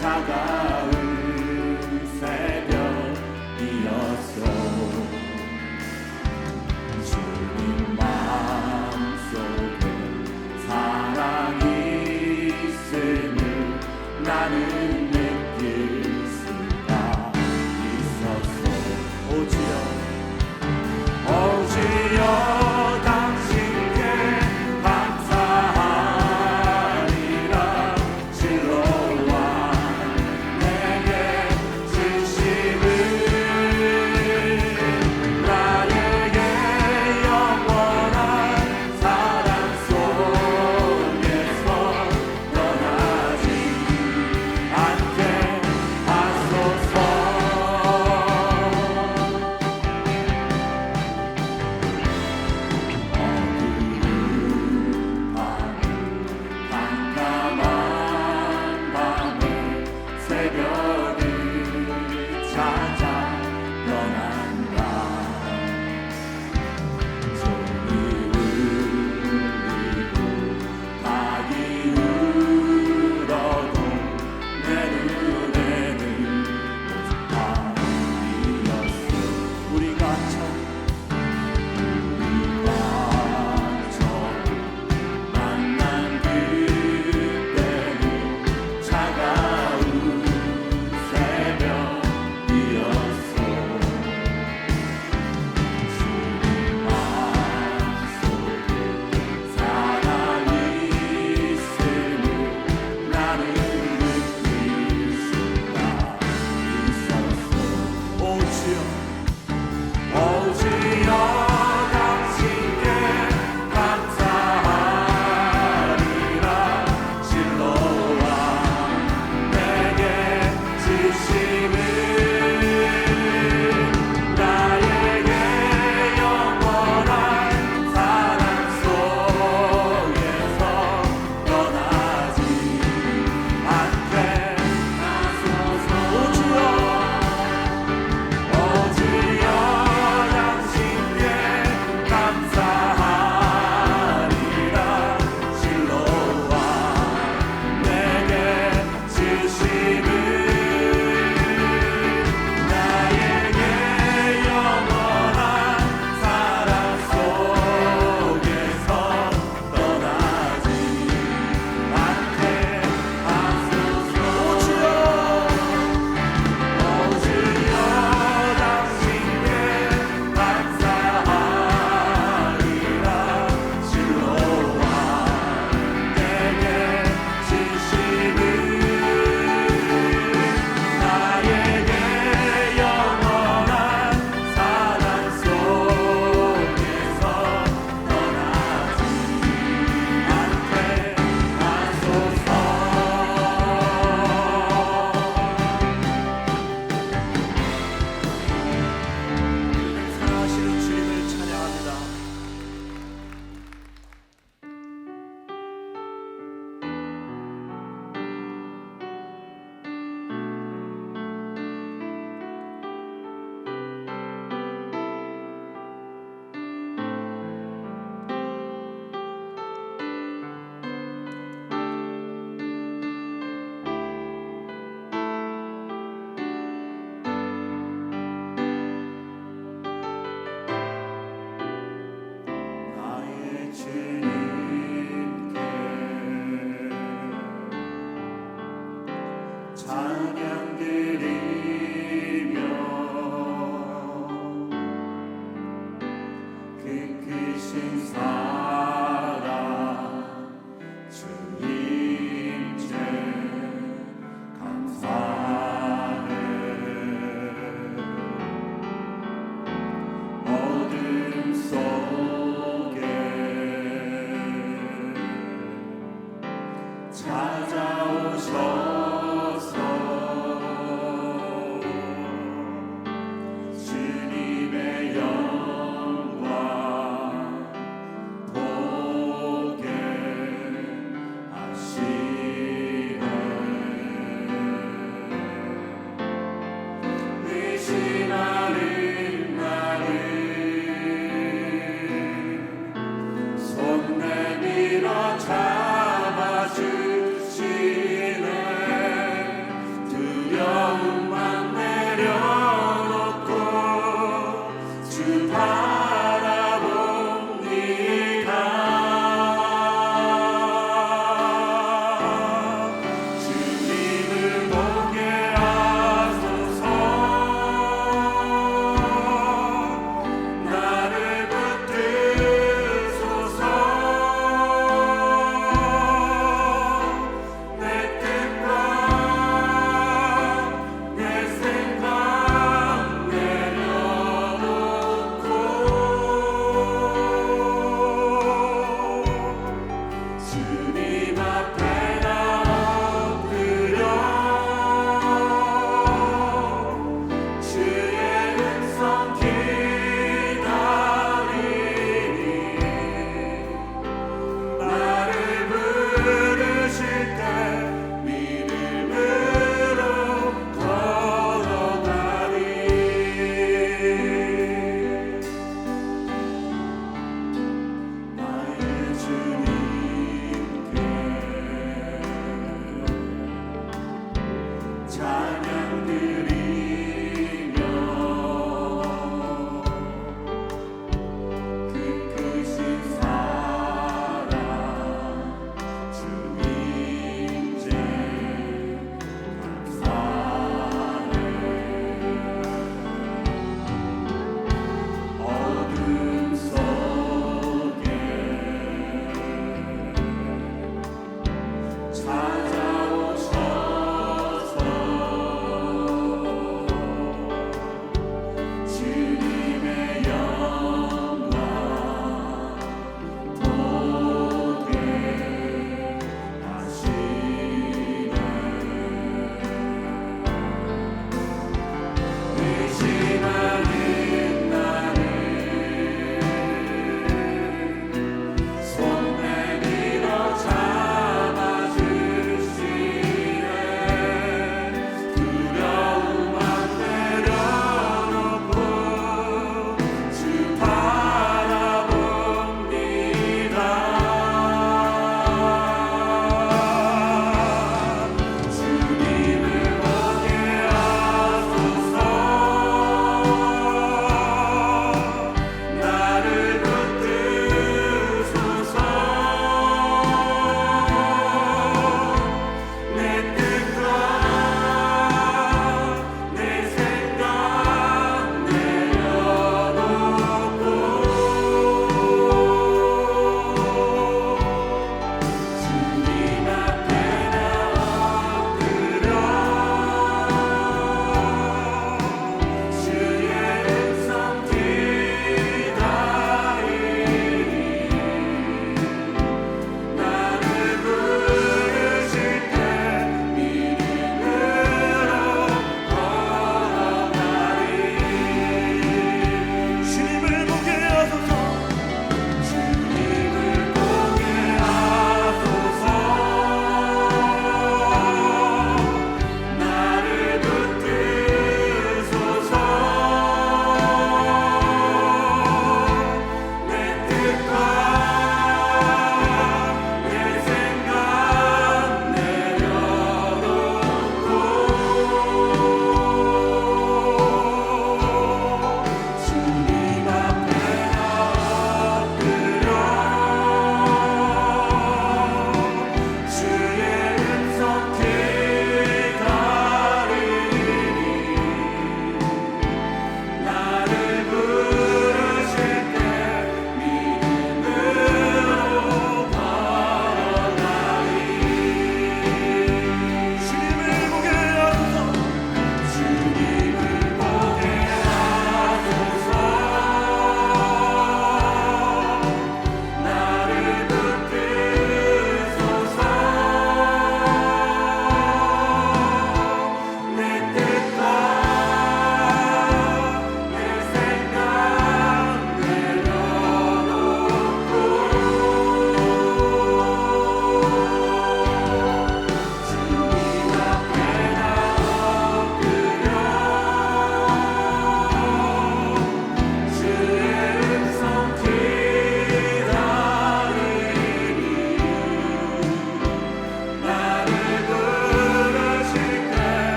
차가운 새벽이었어. 주님 마음속에 사랑이 있음을 나는 느낄 수가 있었어. 오주여 오주여 당신께 감사하리라. 실로와 내게 주심을 나에게 영원한 사랑 속에서 떠나지 않게 하소서. 깜깜한 밤에 새벽을 찾아 떠난다. 종이 울리고 닭이 울어도 내 눈에는 오직 밤이었어. 우리가 처음 만난 그때는 차가운 새벽이었어. 주님 마음속에 사랑이 있음을 나는 느낄 수가 있었어. 오주여 오주여 당신께 감사하리라. 실로와 내게 주심을 나에게 영원한 사랑 속에서 떠나지 않게 하소서. 오주여 오주여 당신께 감사하리라. 실로와 내게 주심을 나에게 영원한 사랑 속에서 떠나지 않게 하소서. 오주여 오주여 당신께 감사하리라. 실로와 내게 주심을 나에게 영원한 사랑 속에서 떠나지 않게 하소서. 사랑하시는 주님을 찬양합니다. 나의 주님께 찬양 드리며 그 크신 사랑 주님께 감사해. 어둠 속에 찾아오셔서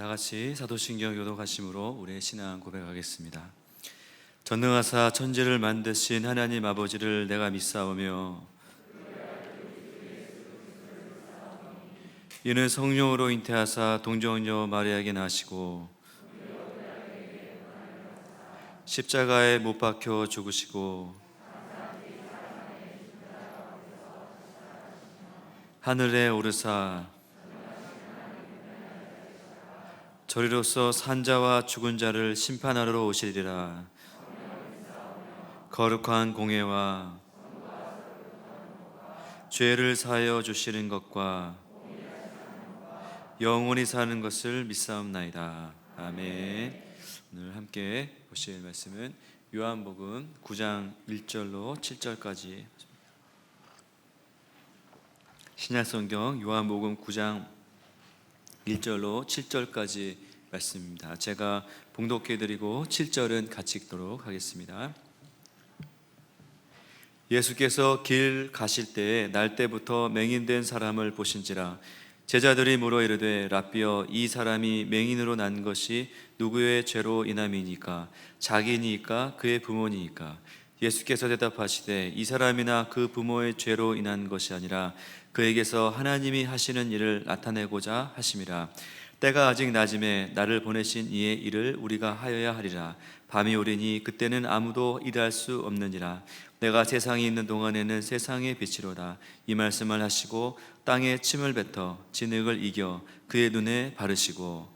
다 같이 사도신경 교독하심으로 우리의 신앙 고백하겠습니다. 전능하사 천지를 만드신 하나님 아버지를 내가 믿사오며 이는 성령으로 잉태하사 동정녀 마리아에게 나시고 십자가에 못 박혀 죽으시고 하늘에 오르사 저리로서 산자와 죽은 자를 심판하러 오시리라. 거룩한 공예와 죄를 사하여 주시는 것과 영원히 사는 것을 믿사옵나이다. 아멘. 오늘 함께 보실 말씀은 요한복음 9장 1절로 7절까지 신약성경 요한복음 9장 1절로 7절까지 말씀입니다. 제가 봉독해드리고 7절은 같이 읽도록 하겠습니다. 예수께서 길 가실 때에 날 때부터 맹인된 사람을 보신지라. 제자들이 물어 이르되 라삐여, 이 사람이 맹인으로 난 것이 누구의 죄로 인함이니까? 자기니까 그의 부모니까? 예수께서 대답하시되 이 사람이나 그 부모의 죄로 인한 것이 아니라 그에게서 하나님이 하시는 일을 나타내고자 하심이라. 때가 아직 낮음에 나를 보내신 이의 일을 우리가 하여야 하리라. 밤이 오리니 그때는 아무도 일할 수 없느니라. 내가 세상에 있는 동안에는 세상의 빛이로다. 이 말씀을 하시고 땅에 침을 뱉어 진흙을 이겨 그의 눈에 바르시고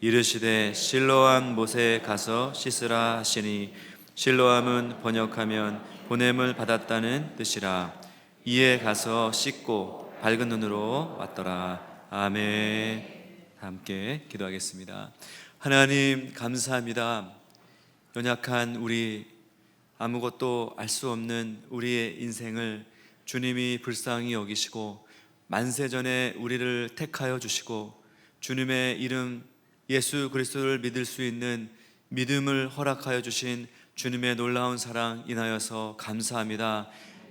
이르시되 실로암 못에 가서 씻으라 하시니, 실로암은 번역하면 보냄을 받았다는 뜻이라. 이에 가서 씻고 밝은 눈으로 왔더라. 아멘. 함께 기도하겠습니다. 하나님 감사합니다. 연약한 우리, 아무것도 알 수 없는 우리의 인생을 주님이 불쌍히 여기시고 만세전에 우리를 택하여 주시고 주님의 이름 예수 그리스도를 믿을 수 있는 믿음을 허락하여 주신 주님의 놀라운 사랑 인하여서 감사합니다.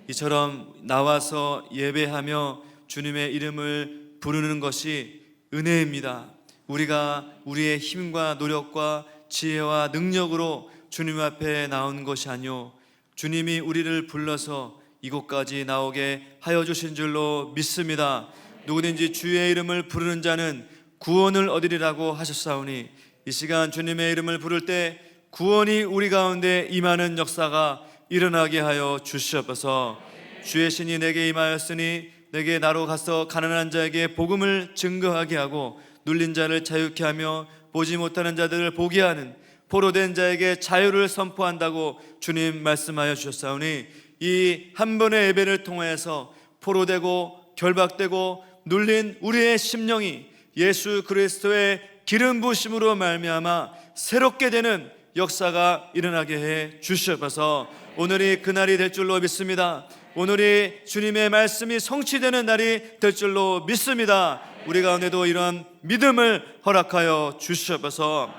이처럼 나와서 예배하며 주님의 이름을 부르는 것이 은혜입니다. 우리가 우리의 힘과 노력과 지혜와 능력으로 주님 앞에 나온 것이 아니오, 주님이 우리를 불러서 이곳까지 나오게 하여 주신 줄로 믿습니다. 누구든지 주의 이름을 부르는 자는 구원을 얻으리라고 하셨사오니, 이 시간 주님의 이름을 부를 때 구원이 우리 가운데 임하는 역사가 일어나게 하여 주시옵소서. 주의 신이 내게 임하였으니 내게 나로 가서 가난한 자에게 복음을 증거하게 하고 눌린 자를 자유케 하며 보지 못하는 자들을 보게 하는 포로된 자에게 자유를 선포한다고 주님 말씀하여 주셨사오니, 이 한 번의 예배를 통해서 포로되고 결박되고 눌린 우리의 심령이 예수 그리스도의 기름 부으심으로 말미암아 새롭게 되는 역사가 일어나게 해 주시옵소서. 오늘이 그날이 될 줄로 믿습니다. 오늘이 주님의 말씀이 성취되는 날이 될 줄로 믿습니다. 우리 가운데도 이런 믿음을 허락하여 주시옵소서.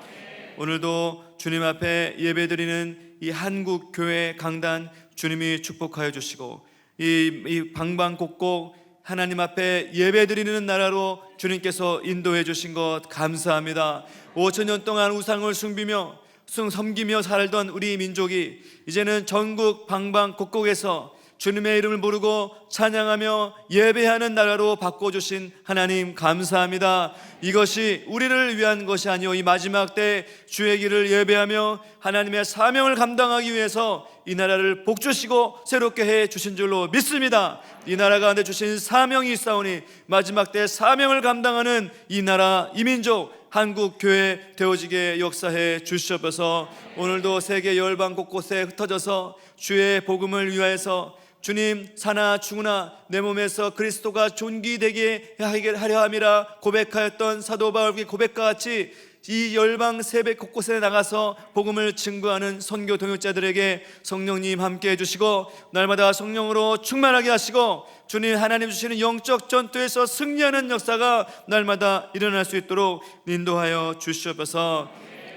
오늘도 주님 앞에 예배드리는 이 한국교회 강단 주님이 축복하여 주시고, 이 방방곡곡 하나님 앞에 예배드리는 나라로 주님께서 인도해 주신 것 감사합니다. 5,000년 동안 우상을 섬기며 살던 우리 민족이 이제는 전국 방방곡곡에서 주님의 이름을 부르고 찬양하며 예배하는 나라로 바꿔주신 하나님 감사합니다. 이것이 우리를 위한 것이 아니오, 이 마지막 때 주의 길을 예배하며 하나님의 사명을 감당하기 위해서 이 나라를 복주시고 새롭게 해 주신 줄로 믿습니다. 이 나라 가운데 주신 사명이 있사오니 마지막 때 사명을 감당하는 이 나라, 이 민족 한국 교회 되어지게 역사해 주시옵소서. 오늘도 세계 열방 곳곳에 흩어져서 주의 복음을 위하여서 주님 사나 죽으나 내 몸에서 그리스도가 존귀되게 하려 함이라 고백하였던 사도 바울의 고백과 같이 이 열방 세계 곳곳에 나가서 복음을 증거하는 선교 동역자들에게 성령님 함께 해주시고 날마다 성령으로 충만하게 하시고 주님 하나님 주시는 영적 전투에서 승리하는 역사가 날마다 일어날 수 있도록 인도하여 주시옵소서.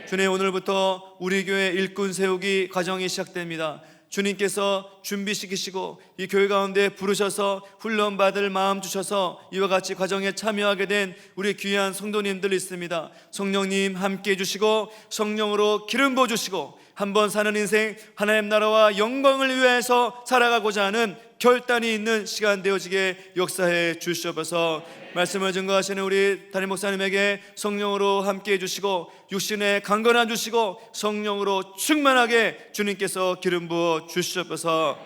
주님, 오늘부터 우리 교회 일꾼 세우기 과정이 시작됩니다. 주님께서 준비시키시고 이 교회 가운데 부르셔서 훈련받을 마음 주셔서 이와 같이 과정에 참여하게 된 우리 귀한 성도님들 있습니다. 성령님 함께 해주시고 성령으로 기름 부어주시고 한번 사는 인생 하나님 나라와 영광을 위해서 살아가고자 하는 결단이 있는 시간 되어지게 역사해 주시옵소서. 말씀을 증거하시는 우리 담임 목사님에게 성령으로 함께 해주시고 육신에 강건함 주시고 성령으로 충만하게 주님께서 기름 부어 주시옵소서.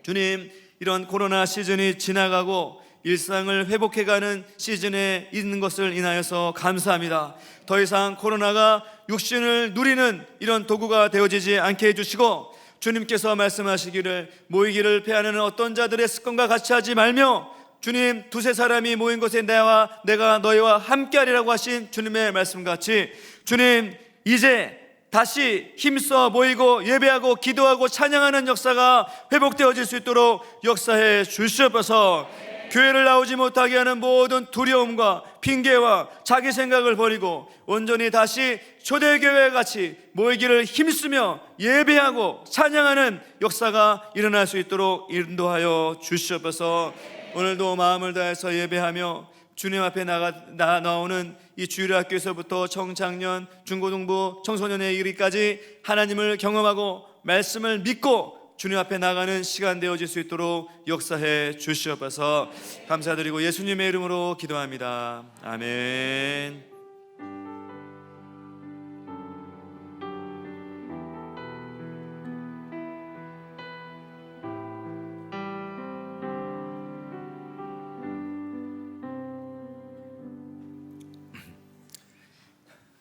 주님, 이런 코로나 시즌이 지나가고 일상을 회복해가는 시즌에 있는 것을 인하여서 감사합니다. 더 이상 코로나가 육신을 누리는 이런 도구가 되어지지 않게 해주시고 주님께서 말씀하시기를 모이기를 패하는 어떤 자들의 습관과 같이 하지 말며 주님, 두세 사람이 모인 곳에 내가 너희와 함께하리라고 하신 주님의 말씀같이 주님, 이제 다시 힘써 모이고 예배하고 기도하고 찬양하는 역사가 회복되어질 수 있도록 역사해 주시옵소서. 교회를 나오지 못하게 하는 모든 두려움과 핑계와 자기 생각을 버리고 온전히 다시 초대교회 같이 모이기를 힘쓰며 예배하고 찬양하는 역사가 일어날 수 있도록 인도하여 주시옵소서. 오늘도 마음을 다해서 예배하며 주님 앞에 나오는 이 주일학교에서부터 청장년, 중고등부, 청소년에 이르기까지 하나님을 경험하고 말씀을 믿고 주님 앞에 나가는 시간 되어질 수 있도록 역사해 주시옵소서. 감사드리고 예수님의 이름으로 기도합니다. 아멘.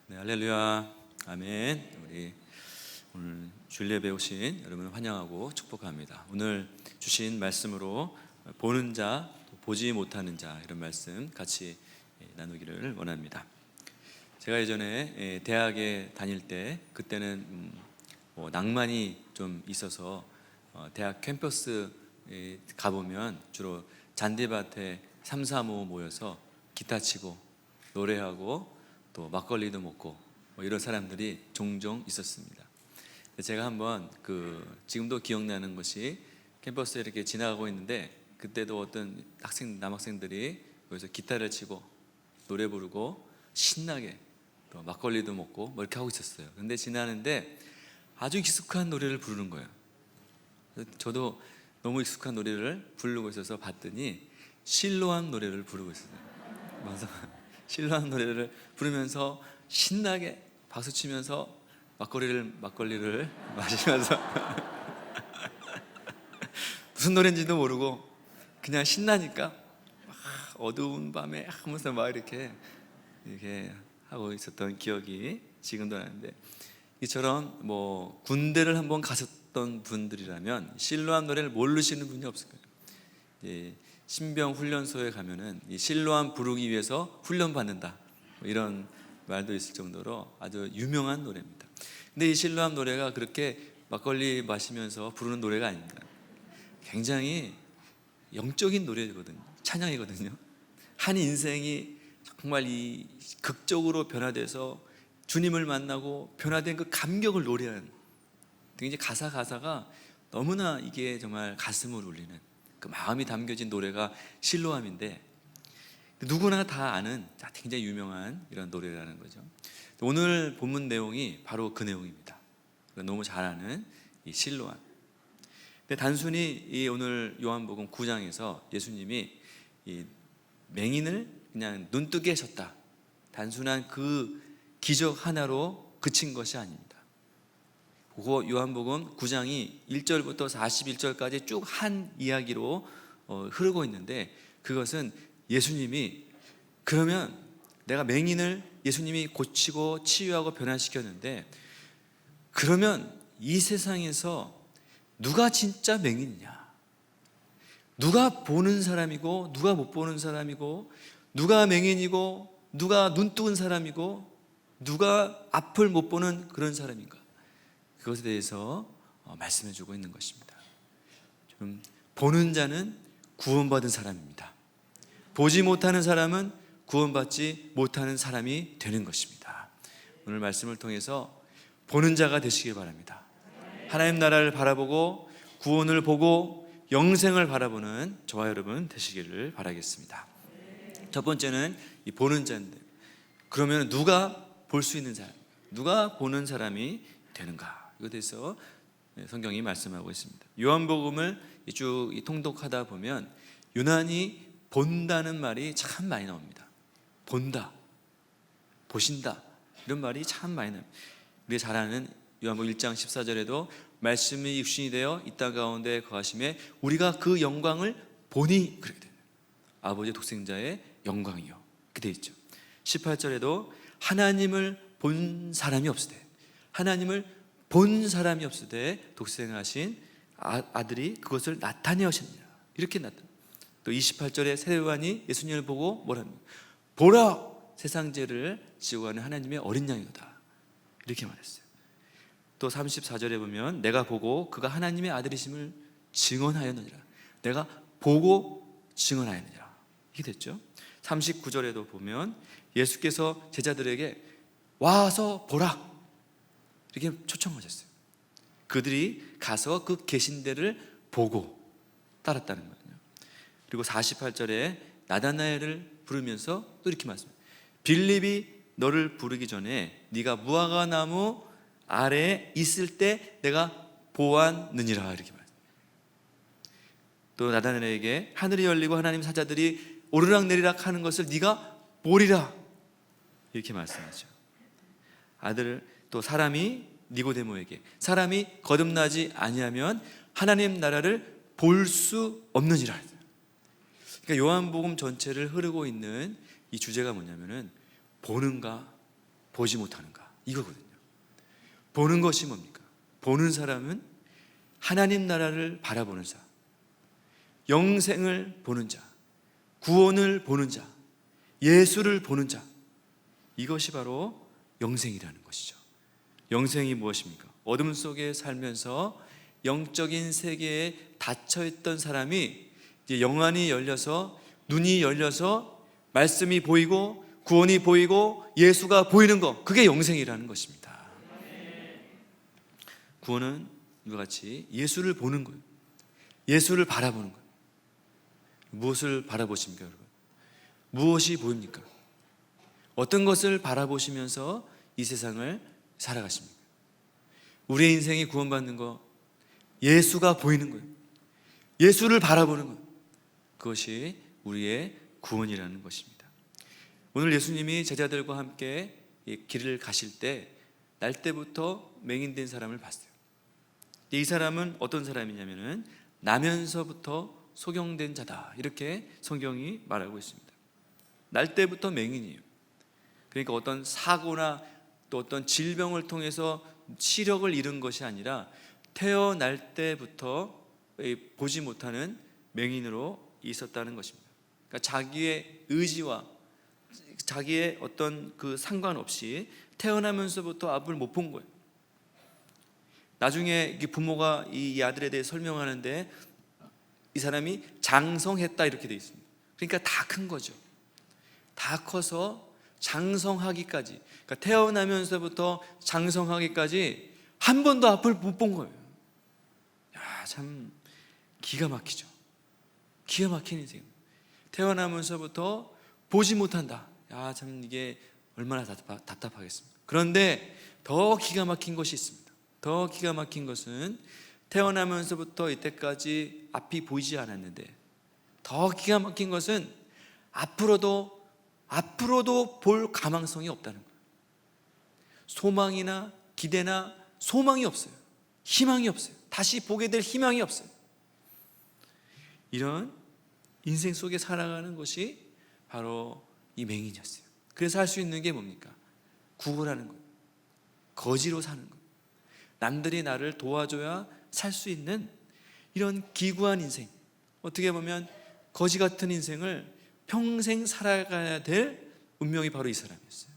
네, 할렐루야. 아멘. 우리 오늘 주일 예배 오신 여러분을 환영하고 축복합니다. 오늘 주신 말씀으로 보는 자, 보지 못하는 자, 이런 말씀 같이 나누기를 원합니다. 제가 예전에 대학에 다닐 때 그때는 낭만이 좀 있어서 대학 캠퍼스 가보면 주로 잔디밭에 3, 4모 모여서 기타 치고 노래하고 또 막걸리도 먹고 이런 사람들이 종종 있었습니다. 제가 한번 지금도 기억나는 것이 캠퍼스에 이렇게 지나가고 있는데 그때도 어떤 남학생들이 여기서 기타를 치고 노래 부르고 신나게 또 막걸리도 먹고 이렇게 하고 있었어요. 근데 지나는데 아주 익숙한 노래를 부르는 거예요. 저도 너무 익숙한 노래를 부르고 있어서 봤더니 실로암 노래를 부르고 있었어요. 그래서 실로암 노래를 부르면서 신나게 박수치면서 막걸리를 마시면서 무슨 노래인지도 모르고 그냥 신나니까 막 어두운 밤에 하면서 막 이렇게 하고 있었던 기억이 지금도 나는데, 이처럼 군대를 한번 가셨던 분들이라면 실로암 노래를 모르시는 분이 없을 거예요. 신병 훈련소에 가면은 이 실로암 부르기 위해서 훈련 받는다, 이런 말도 있을 정도로 아주 유명한 노래입니다. 근데 이 실로암 노래가 그렇게 막걸리 마시면서 부르는 노래가 아닙니다. 굉장히 영적인 노래거든요. 찬양이거든요. 한 인생이 정말 이 극적으로 변화돼서 주님을 만나고 변화된 그 감격을 노래하는, 굉장히 가사가 너무나 이게 정말 가슴을 울리는 그 마음이 담겨진 노래가 실로암인데, 누구나 다 아는 굉장히 유명한 이런 노래라는 거죠. 오늘 본문 내용이 바로 그 내용입니다. 너무 잘 아는 이 실로암. 근데 단순히 이 오늘 요한복음 9장에서 예수님이 이 맹인을 그냥 눈뜨게 하셨다, 단순한 그 기적 하나로 그친 것이 아닙니다. 그거 요한복음 9장이 1절부터 41절까지 쭉 한 이야기로 흐르고 있는데, 그것은 예수님이, 그러면 내가 맹인을 예수님이 고치고 치유하고 변화시켰는데, 그러면 이 세상에서 누가 진짜 맹인이냐, 누가 보는 사람이고 누가 못 보는 사람이고, 누가 맹인이고 누가 눈 뜨은 사람이고 누가 앞을 못 보는 그런 사람인가, 그것에 대해서 말씀해 주고 있는 것입니다. 좀 보는 자는 구원받은 사람입니다. 보지 못하는 사람은 구원받지 못하는 사람이 되는 것입니다. 오늘 말씀을 통해서 보는 자가 되시길 바랍니다. 하나님 나라를 바라보고 구원을 보고 영생을 바라보는 저와 여러분 되시기를 바라겠습니다. 첫 번째는 이 보는 자인데, 그러면 누가 볼 수 있는 사람, 누가 보는 사람이 되는가? 이것에 대해서 성경이 말씀하고 있습니다. 요한복음을 쭉 통독하다 보면 유난히 본다는 말이 참 많이 나옵니다. 본다, 보신다, 이런 말이 참 많이 나옵니다. 우리가 잘 아는 요한복음 1장 14절에도 말씀이 육신이 되어 이 땅 가운데 거하심에 우리가 그 영광을 보니, 그렇게 돼요. 아버지의 독생자의 영광이요, 그렇게 되어 있죠. 18절에도 하나님을 본 사람이 없으되, 하나님을 본 사람이 없으되 독생하신 아들이 그것을 나타내었느니라, 이렇게 나타나. 또 28절에 세례요한이 예수님을 보고 뭐랍니까? 보라, 세상 죄를 지고 가는 하나님의 어린 양이다, 이렇게 말했어요. 또 34절에 보면 내가 보고 그가 하나님의 아들이심을 증언하였느니라, 내가 보고 증언하였느니라, 이게 됐죠. 39절에도 보면 예수께서 제자들에게 와서 보라, 이렇게 초청하셨어요. 그들이 가서 그 계신 데를 보고 따랐다는 거예요. 그리고 48절에 나다나엘을 부르면서 또 이렇게 말씀해요. 빌립이 너를 부르기 전에 네가 무화과 나무 아래에 있을 때 내가 보았느니라, 이렇게 말해요. 또 나다나엘에게 하늘이 열리고 하나님 사자들이 오르락내리락 하는 것을 네가 보리라, 이렇게 말씀하죠. 아들, 또 사람이 니고데모에게 사람이 거듭나지 아니하면 하나님 나라를 볼 수 없느니라. 그러니까 요한복음 전체를 흐르고 있는 이 주제가 뭐냐면은 보는가 보지 못하는가, 이거거든요. 보는 것이 뭡니까? 보는 사람은 하나님 나라를 바라보는 자, 영생을 보는 자, 구원을 보는 자, 예수를 보는 자, 이것이 바로 영생이라는 것이죠. 영생이 무엇입니까? 어둠 속에 살면서 영적인 세계에 닫혀있던 사람이 이제 영안이 열려서, 눈이 열려서 말씀이 보이고 구원이 보이고 예수가 보이는 것, 그게 영생이라는 것입니다. 구원은 이와 같이 예수를 보는 거예요. 예수를 바라보는 거예요. 무엇을 바라보십니까, 여러분? 무엇이 보입니까? 어떤 것을 바라보시면서 이 세상을 살아가십니까? 우리의 인생이 구원받는 것, 예수가 보이는 거예요. 예수를 바라보는 것, 그것이 우리의 구원이라는 것입니다. 오늘 예수님이 제자들과 함께 길을 가실 때 날 때부터 맹인된 사람을 봤어요. 이 사람은 어떤 사람이냐면은 나면서부터 소경된 자다, 이렇게 성경이 말하고 있습니다. 날 때부터 맹인이에요. 그러니까 어떤 사고나 또 어떤 질병을 통해서 시력을 잃은 것이 아니라 태어날 때부터 보지 못하는 맹인으로 있었다는 것입니다. 그러니까 자기의 의지와 자기의 어떤 그 상관없이 태어나면서부터 앞을 못 본 거예요. 나중에 부모가 이 아들에 대해 설명하는데 이 사람이 장성했다, 이렇게 되어 있습니다. 그러니까 다 큰 거죠. 다 커서 장성하기까지, 그러니까 태어나면서부터 장성하기까지 한 번도 앞을 못 본 거예요. 야, 참 기가 막히죠. 기가 막힌 인생. 태어나면서부터 보지 못한다. 야, 참 이게 얼마나 답답하겠습니까? 그런데 더 기가 막힌 것이 있습니다. 더 기가 막힌 것은 태어나면서부터 이때까지 앞이 보이지 않았는데, 더 기가 막힌 것은 앞으로도 볼 가망성이 없다는 거예요. 소망이나 기대나 소망이 없어요. 희망이 없어요. 다시 보게 될 희망이 없어요. 이런 인생 속에 살아가는 것이 바로 이 맹인이었어요. 그래서 할 수 있는 게 뭡니까? 구걸하는 거예요. 거지로 사는 거예요. 남들이 나를 도와줘야 살 수 있는 이런 기구한 인생, 어떻게 보면 거지 같은 인생을 평생 살아가야 될 운명이 바로 이 사람이었어요.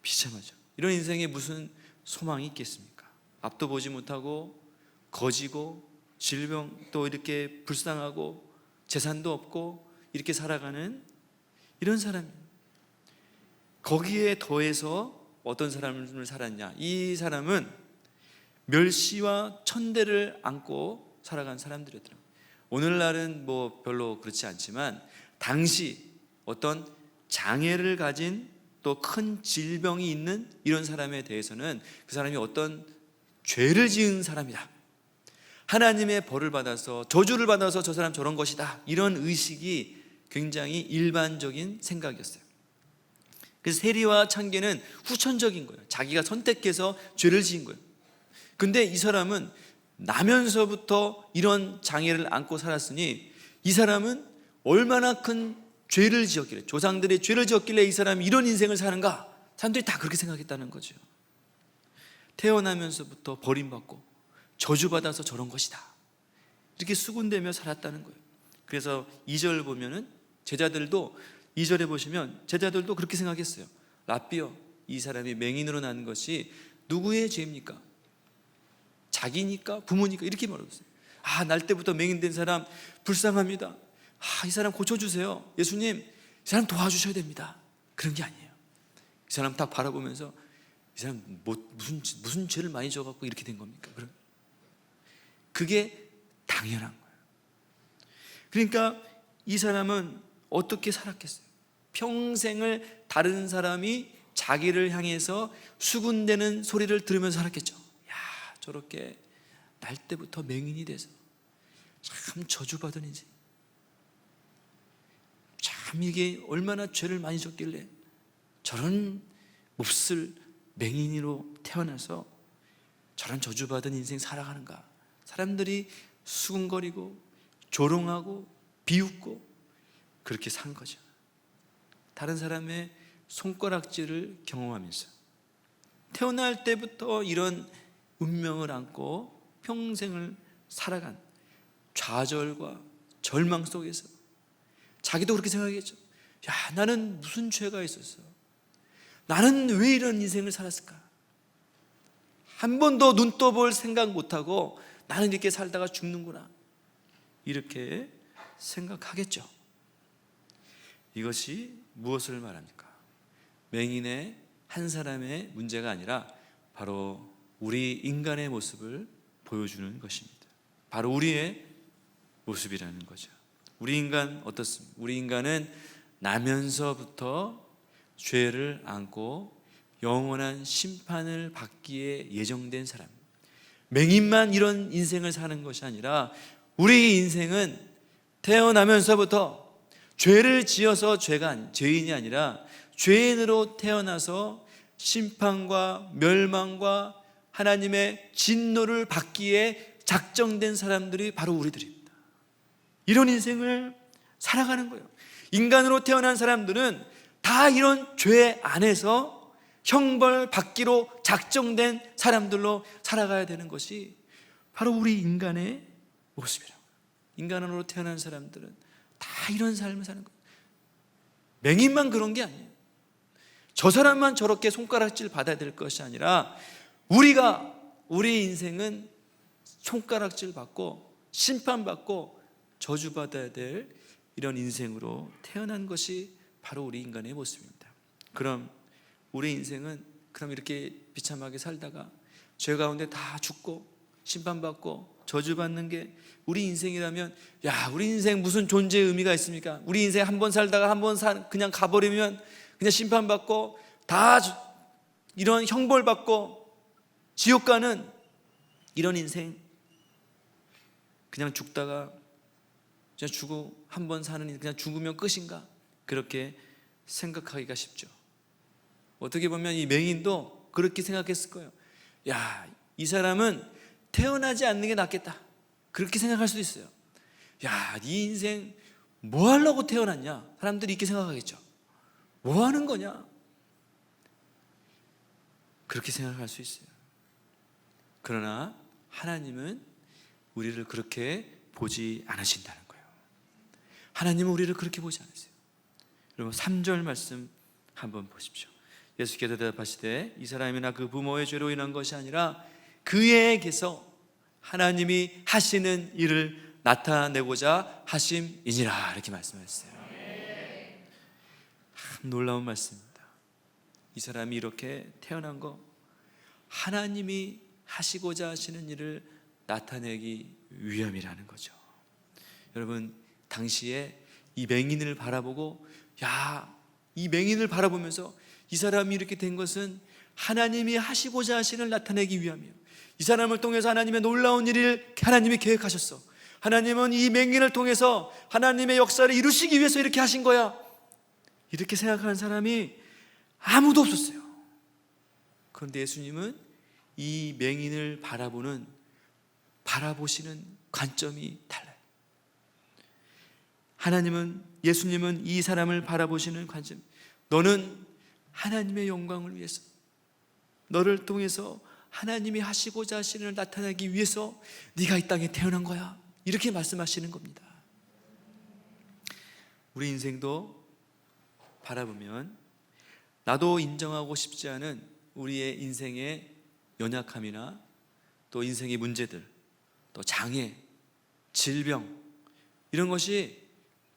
비참하죠. 이런 인생에 무슨 소망이 있겠습니까? 앞도 보지 못하고 거지고 질병, 또 이렇게 불쌍하고 재산도 없고 이렇게 살아가는 이런 사람. 거기에 더해서 어떤 사람을 살았냐? 이 사람은 멸시와 천대를 안고 살아간 사람들이었더라고요. 오늘날은 뭐 별로 그렇지 않지만 당시 어떤 장애를 가진 또 큰 질병이 있는 이런 사람에 대해서는 그 사람이 어떤 죄를 지은 사람이다, 하나님의 벌을 받아서 저주를 받아서 저 사람 저런 것이다, 이런 의식이 굉장히 일반적인 생각이었어요. 그래서 세리와 창개는 후천적인 거예요. 자기가 선택해서 죄를 지은 거예요. 근데 이 사람은 나면서부터 이런 장애를 안고 살았으니 이 사람은 얼마나 큰 죄를 지었길래, 조상들의 죄를 지었길래 이 사람이 이런 인생을 사는가? 사람들이 다 그렇게 생각했다는 거죠. 태어나면서부터 버림받고 저주받아서 저런 것이다, 이렇게 수군대며 살았다는 거예요. 그래서 2절 보면은 제자들도, 2절에 보시면 제자들도 그렇게 생각했어요. 라삐여, 이 사람이 맹인으로 난 것이 누구의 죄입니까? 자기니까? 부모니까? 이렇게 말했어요. 날 때부터 맹인된 사람 불쌍합니다. 이 사람 고쳐주세요. 예수님, 이 사람 도와주셔야 됩니다. 그런 게 아니에요. 이 사람 딱 바라보면서 이 사람 무슨 죄를 많이 져갖고 이렇게 된 겁니까? 그게 당연한 거예요. 그러니까 이 사람은 어떻게 살았겠어요? 평생을 다른 사람이 자기를 향해서 수군대는 소리를 들으면서 살았겠죠. 저렇게 날 때부터 맹인이 돼서 참 저주받은 인생, 참 이게 얼마나 죄를 많이 졌길래 저런 몹쓸 맹인으로 태어나서 저런 저주받은 인생 살아가는가. 사람들이 수군거리고 조롱하고 비웃고 그렇게 산 거죠. 다른 사람의 손가락질을 경험하면서 태어날 때부터 이런 운명을 안고 평생을 살아간 좌절과 절망 속에서 자기도 그렇게 생각했죠. 나는 무슨 죄가 있었어? 나는 왜 이런 인생을 살았을까? 한 번도 눈 떠볼 생각 못하고 나는 이렇게 살다가 죽는구나, 이렇게 생각하겠죠. 이것이 무엇을 말합니까? 맹인의 한 사람의 문제가 아니라 바로 우리 인간의 모습을 보여주는 것입니다. 바로 우리의 모습이라는 거죠. 우리 인간 어떻습니까? 우리 인간은 나면서부터 죄를 안고 영원한 심판을 받기에 예정된 사람. 맹인만 이런 인생을 사는 것이 아니라 우리 인생은 태어나면서부터 죄를 지어서 죄인이 아니라 죄인으로 태어나서 심판과 멸망과 하나님의 진노를 받기에 작정된 사람들이 바로 우리들입니다. 이런 인생을 살아가는 거예요. 인간으로 태어난 사람들은 다 이런 죄 안에서 형벌 받기로 작정된 사람들로 살아가야 되는 것이 바로 우리 인간의 모습이라고요. 인간으로 태어난 사람들은 다 이런 삶을 사는 거예요. 맹인만 그런 게 아니에요. 저 사람만 저렇게 손가락질 받아야 될 것이 아니라 우리 인생은 손가락질 받고 심판받고 저주받아야 될 이런 인생으로 태어난 것이 바로 우리 인간의 모습입니다. 그럼 우리 인생은 이렇게 비참하게 살다가 죄 가운데 다 죽고 심판받고 저주받는 게 우리 인생이라면, 우리 인생 무슨 존재의 의미가 있습니까? 우리 인생 한 번 살다가 그냥 가버리면 그냥 심판받고 다 이런 형벌받고 지옥 가는 이런 인생, 그냥 죽다가 그냥 죽고 한 번 사는, 그냥 죽으면 끝인가? 그렇게 생각하기가 쉽죠. 어떻게 보면 이 맹인도 그렇게 생각했을 거예요. 이 사람은 태어나지 않는 게 낫겠다, 그렇게 생각할 수도 있어요. 이 인생 뭐 하려고 태어났냐? 사람들이 이렇게 생각하겠죠. 뭐 하는 거냐? 그렇게 생각할 수 있어요. 그러나 하나님은 우리를 그렇게 보지 않으신다는 거예요. 하나님은 우리를 그렇게 보지 않으세요. 여러분 3절 말씀 한번 보십시오. 예수께서 대답하시되 이 사람이나 그 부모의 죄로 인한 것이 아니라 그에게서 하나님이 하시는 일을 나타내고자 하심이니라, 이렇게 말씀하셨어요. 참 놀라운 말씀입니다. 이 사람이 이렇게 태어난 거 하나님이 하시고자 하시는 일을 나타내기 위함이라는 거죠. 여러분, 당시에 이 맹인을 바라보고, 이 맹인을 바라보면서 이 사람이 이렇게 된 것은 하나님이 하시고자 하시는 나타내기 위함이에요. 이 사람을 통해서 하나님의 놀라운 일을 하나님이 계획하셨어. 하나님은 이 맹인을 통해서 하나님의 역사를 이루시기 위해서 이렇게 하신 거야. 이렇게 생각하는 사람이 아무도 없었어요. 그런데 예수님은 이 맹인을 바라보시는 관점이 달라요. 예수님은 이 사람을 바라보시는 관점, 너는 하나님의 영광을 위해서, 너를 통해서 하나님이 하시고자 하시는 일을 나타내기 위해서 네가 이 땅에 태어난 거야, 이렇게 말씀하시는 겁니다. 우리 인생도 바라보면 나도 인정하고 싶지 않은 우리의 인생의 연약함이나 또 인생의 문제들, 또 장애, 질병, 이런 것이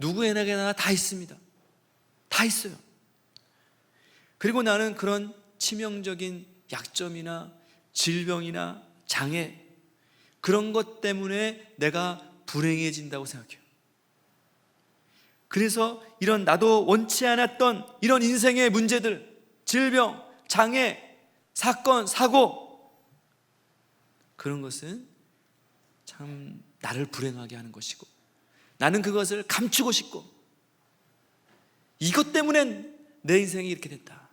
누구에게나 다 있습니다. 다 있어요. 그리고 나는 그런 치명적인 약점이나 질병이나 장애, 그런 것 때문에 내가 불행해진다고 생각해요. 그래서 이런 나도 원치 않았던 이런 인생의 문제들, 질병, 장애, 사건, 사고, 그런 것은 참 나를 불행하게 하는 것이고, 나는 그것을 감추고 싶고, 이것 때문에 내 인생이 이렇게 됐다,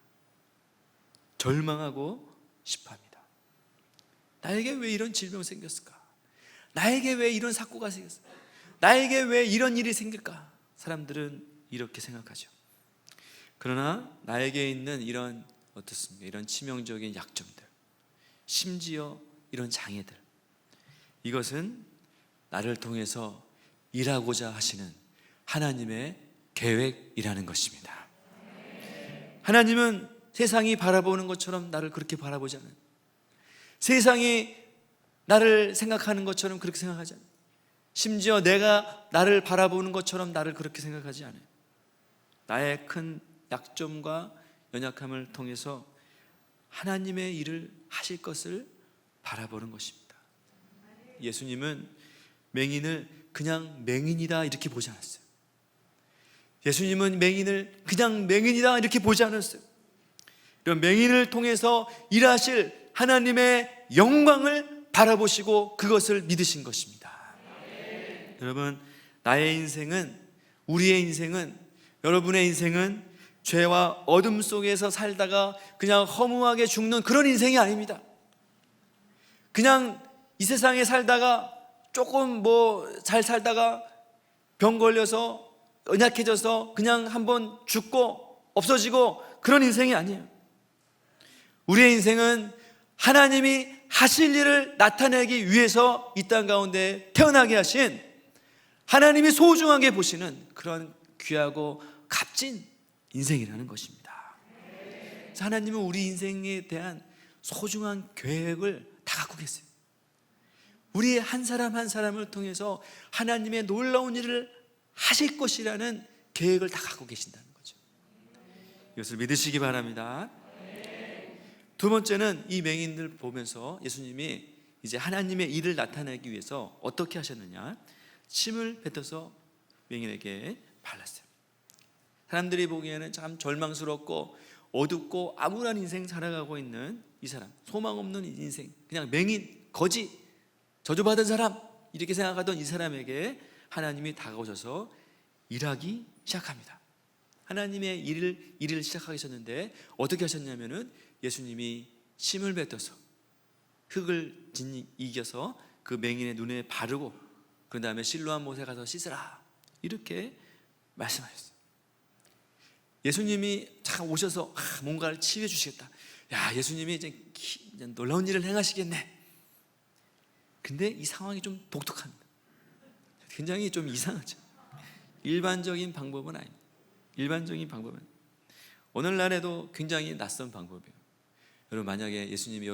절망하고 싶어 합니다. 나에게 왜 이런 질병이 생겼을까? 나에게 왜 이런 사고가 생겼을까? 나에게 왜 이런 일이 생길까? 사람들은 이렇게 생각하죠. 그러나 나에게 있는 이런 어떻습니까? 이런 치명적인 약점들, 심지어 이런 장애들, 이것은 나를 통해서 일하고자 하시는 하나님의 계획이라는 것입니다. 하나님은 세상이 바라보는 것처럼 나를 그렇게 바라보지 않아요. 세상이 나를 생각하는 것처럼 그렇게 생각하지 않아요. 심지어 내가 나를 바라보는 것처럼 나를 그렇게 생각하지 않아요. 나의 큰 약점과 연약함을 통해서 하나님의 일을 하실 것을 바라보는 것입니다. 예수님은 맹인을 그냥 맹인이다 이렇게 보지 않았어요. 예수님은 맹인을 그냥 맹인이다 이렇게 보지 않았어요. 이런 맹인을 통해서 일하실 하나님의 영광을 바라보시고 그것을 믿으신 것입니다. 여러분, 나의 인생은, 우리의 인생은, 여러분의 인생은 죄와 어둠 속에서 살다가 그냥 허무하게 죽는 그런 인생이 아닙니다. 그냥 이 세상에 살다가 조금 잘 살다가 병 걸려서 연약해져서 그냥 한번 죽고 없어지고 그런 인생이 아니에요. 우리의 인생은 하나님이 하실 일을 나타내기 위해서 이 땅 가운데 태어나게 하신, 하나님이 소중하게 보시는 그런 귀하고 값진 인생이라는 것입니다. 그래서 하나님은 우리 인생에 대한 소중한 계획을 다 갖고 계세요. 우리 한 사람 한 사람을 통해서 하나님의 놀라운 일을 하실 것이라는 계획을 다 갖고 계신다는 거죠. 이것을 믿으시기 바랍니다. 두 번째는 이 맹인들 보면서 예수님이 이제 하나님의 일을 나타내기 위해서 어떻게 하셨느냐, 침을 뱉어서 맹인에게 발랐어요. 사람들이 보기에는 참 절망스럽고 어둡고 암울한 인생 살아가고 있는 이 사람, 소망 없는 인생, 그냥 맹인, 거지, 저주받은 사람, 이렇게 생각하던 이 사람에게 하나님이 다가오셔서 일하기 시작합니다. 하나님의 일을 시작하셨는데 어떻게 하셨냐면은 예수님이 침을 뱉어서 흙을 이겨서 그 맹인의 눈에 바르고 그 다음에 실로암 못에 가서 씻으라, 이렇게 말씀하셨어요. 예수님이 참 오셔서 뭔가를 치유해 주시겠다. 예수님이 이제 놀라운 일을 행하시겠네. 근데 이 상황이 좀 독특합니다. 굉장히 좀 이상하죠. 일반적인 방법은 아닙니다. 일반적인 방법은 오늘날에도 굉장히 낯선 방법이에요. 여러분, 만약에 예수님이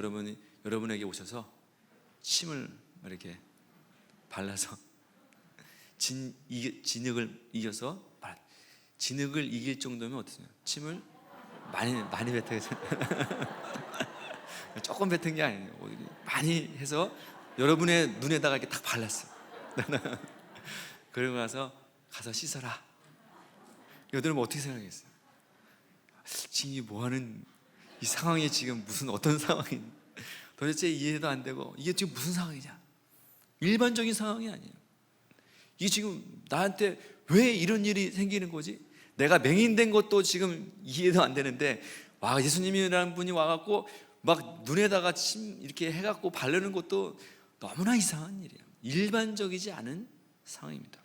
여러분에게 오셔서 침을 이렇게 발라서 진흙을 이겨서, 진흙을 이길 정도면 어떠세요? 침을 많이 뱉어야죠. 조금 뱉은 게 아니에요. 많이 해서 여러분의 눈에다가 이렇게 딱 발랐어요. 그러고 나서 가서 씻어라. 여러분 어떻게 생각했어요? 지금 이 뭐하는 이 상황이 지금 무슨 어떤 상황이 도대체 이해도 안 되고 이게 지금 무슨 상황이냐? 일반적인 상황이 아니에요. 이게 지금 나한테 왜 이런 일이 생기는 거지? 내가 맹인된 것도 지금 이해도 안 되는데 와, 예수님이라는 분이 와갖고 막 눈에다가 침 이렇게 해갖고 바르는 것도 너무나 이상한 일이에요. 일반적이지 않은 상황입니다.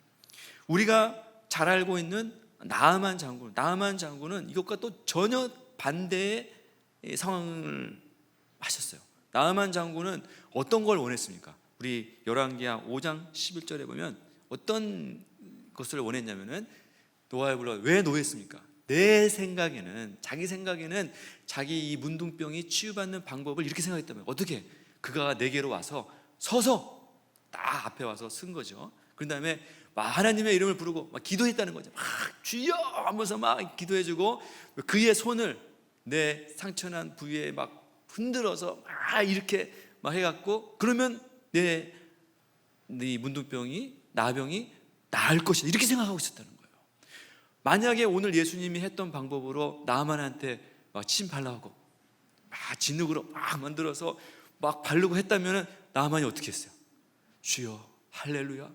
우리가 잘 알고 있는 나아만 장군은 이것과 또 전혀 반대의 상황을 하셨어요. 나아만 장군은 어떤 걸 원했습니까? 우리 열왕기하 5장 11절에 보면 어떤 것을 원했냐면은 노아에 불러 왜 노했습니까? 내 생각에는 자기 생각에는 자기 이 문둥병이 치유받는 방법을 이렇게 생각했다면 어떻게? 그가 내게로 와서 서서 딱 앞에 와서 쓴 거죠. 그런 다음에 막 하나님의 이름을 부르고 막 기도했다는 거죠. 막 주여 하면서 막 기도해주고 그의 손을 내 상처난 부위에 막 흔들어서 막 이렇게 막 해갖고 그러면 내 문둥병이 나병이 나을 것이다 이렇게 생각하고 있었다는 거예요. 만약에 오늘 예수님이 했던 방법으로 나만한테 막 침 발라하고 막 진흙으로 막 만들어서 막 바르고 했다면 나만이 어떻게 했어요? 주여 할렐루야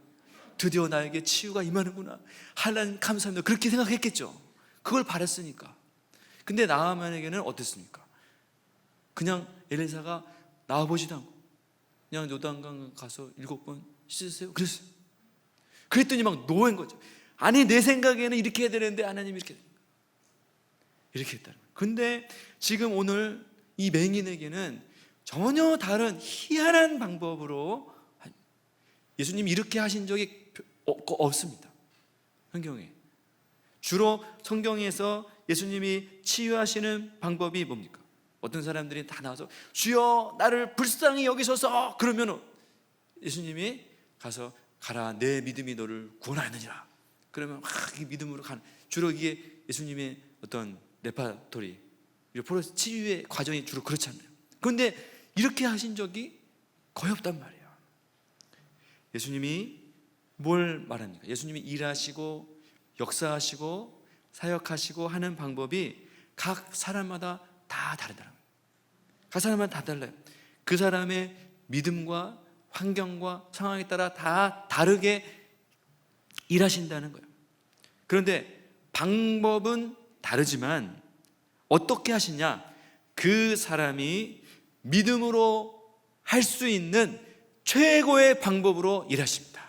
드디어 나에게 치유가 임하는구나 하나님 감사합니다 그렇게 생각했겠죠. 그걸 바랬으니까. 근데 나만에게는 어땠습니까? 그냥 엘리사가 나와보지도 않고 그냥 요단강 가서 7번 씻으세요 그랬어요. 그랬더니 막 노한 거죠. 아니 내 생각에는 이렇게 해야 되는데 하나님이 이렇게 했다는 거예요. 근데 지금 오늘 이 맹인에게는 전혀 다른 희한한 방법으로 예수님이 이렇게 하신 적이 없습니다. 성경에 주로 성경에서 예수님이 치유하시는 방법이 뭡니까? 어떤 사람들이 다 나와서 주여 나를 불쌍히 여기소서 그러면 예수님이 가서 가라 내 믿음이 너를 구원하느니라 그러면 막 이 믿음으로 가는 주로 이게 예수님의 어떤 레파토리 치유의 과정이 주로 그렇잖아요. 그런데 이렇게 하신 적이 거의 없단 말이에요. 예수님이 뭘 말합니까? 예수님이 일하시고 역사하시고 사역하시고 하는 방법이 각 사람마다 다 다르더라고요. 각 사람마다 다 달라요. 그 사람의 믿음과 환경과 상황에 따라 다 다르게 일하신다는 거예요. 그런데 방법은 다르지만 어떻게 하시냐? 그 사람이 믿음으로 할 수 있는 최고의 방법으로 일하십니다.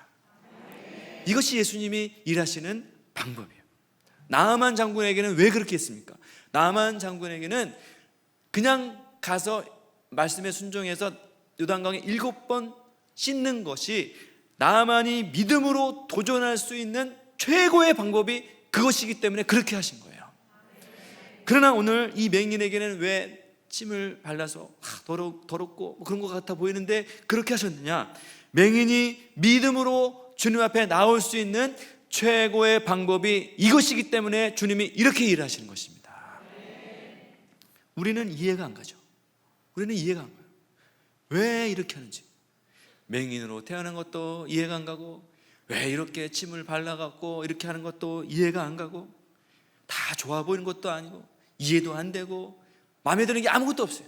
이것이 예수님이 일하시는 방법이에요. 나아만 장군에게는 왜 그렇게 했습니까? 나아만 장군에게는 그냥 가서 말씀에 순종해서 요단강에 7번 씻는 것이 나아만이 믿음으로 도전할 수 있는 최고의 방법이 그것이기 때문에 그렇게 하신 거예요. 그러나 오늘 이 맹인에게는 왜 침을 발라서 더럽고 뭐 그런 것 같아 보이는데 그렇게 하셨느냐? 맹인이 믿음으로 주님 앞에 나올 수 있는 최고의 방법이 이것이기 때문에 주님이 이렇게 일하시는 것입니다. 우리는 이해가 안 가죠. 우리는 이해가 안 가요. 왜 이렇게 하는지. 맹인으로 태어난 것도 이해가 안 가고 왜 이렇게 침을 발라갖고 이렇게 하는 것도 이해가 안 가고 다 좋아 보이는 것도 아니고 이해도 안 되고 마음에 드는 게 아무것도 없어요.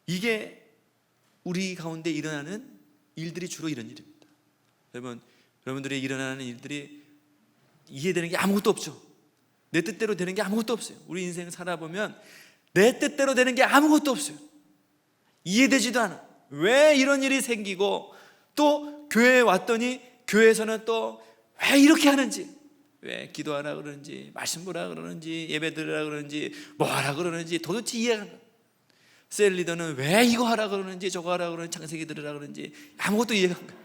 이게 우리 가운데 일어나는 일들이 주로 이런 일입니다. 여러분들이 일어나는 일들이 이해되는 게 아무것도 없죠. 내 뜻대로 되는 게 아무것도 없어요. 우리 인생 살아보면 내 뜻대로 되는 게 아무것도 없어요. 이해되지도 않아. 왜 이런 일이 생기고 또 교회에 왔더니 교회에서는 또 왜 이렇게 하는지, 왜 기도하라 그러는지, 말씀 보라 그러는지, 예배 드리라 그러는지, 뭐 하라 그러는지 도대체 이해가 안 가요. 셀 리더는 왜 이거 하라 그러는지 저거 하라 그러는지 창세기 들으라 그러는지 아무것도 이해가 안 가요.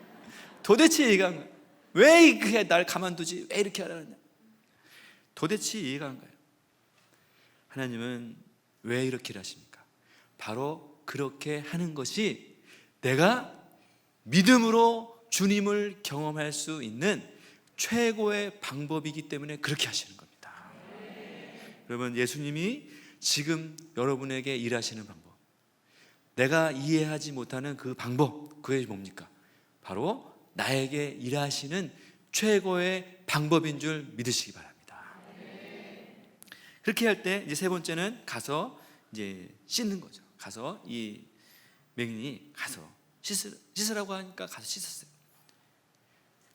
도대체 이해가 안 가요. 왜 이렇게 날 가만두지? 왜 이렇게 하라 그러냐? 도대체 이해가 안 가요. 하나님은 왜 이렇게 일하십니까? 바로 그렇게 하는 것이 내가 믿음으로 주님을 경험할 수 있는 최고의 방법이기 때문에 그렇게 하시는 겁니다. 여러분, 예수님이 지금 여러분에게 일하시는 방법, 내가 이해하지 못하는 그 방법, 그게 뭡니까? 바로 나에게 일하시는 최고의 방법인 줄 믿으시기 바랍니다. 그렇게 할 때 이제 세 번째는 가서 이제 씻는 거죠. 가서 이 맹인이 가서 씻으라고 하니까 가서 씻었어요.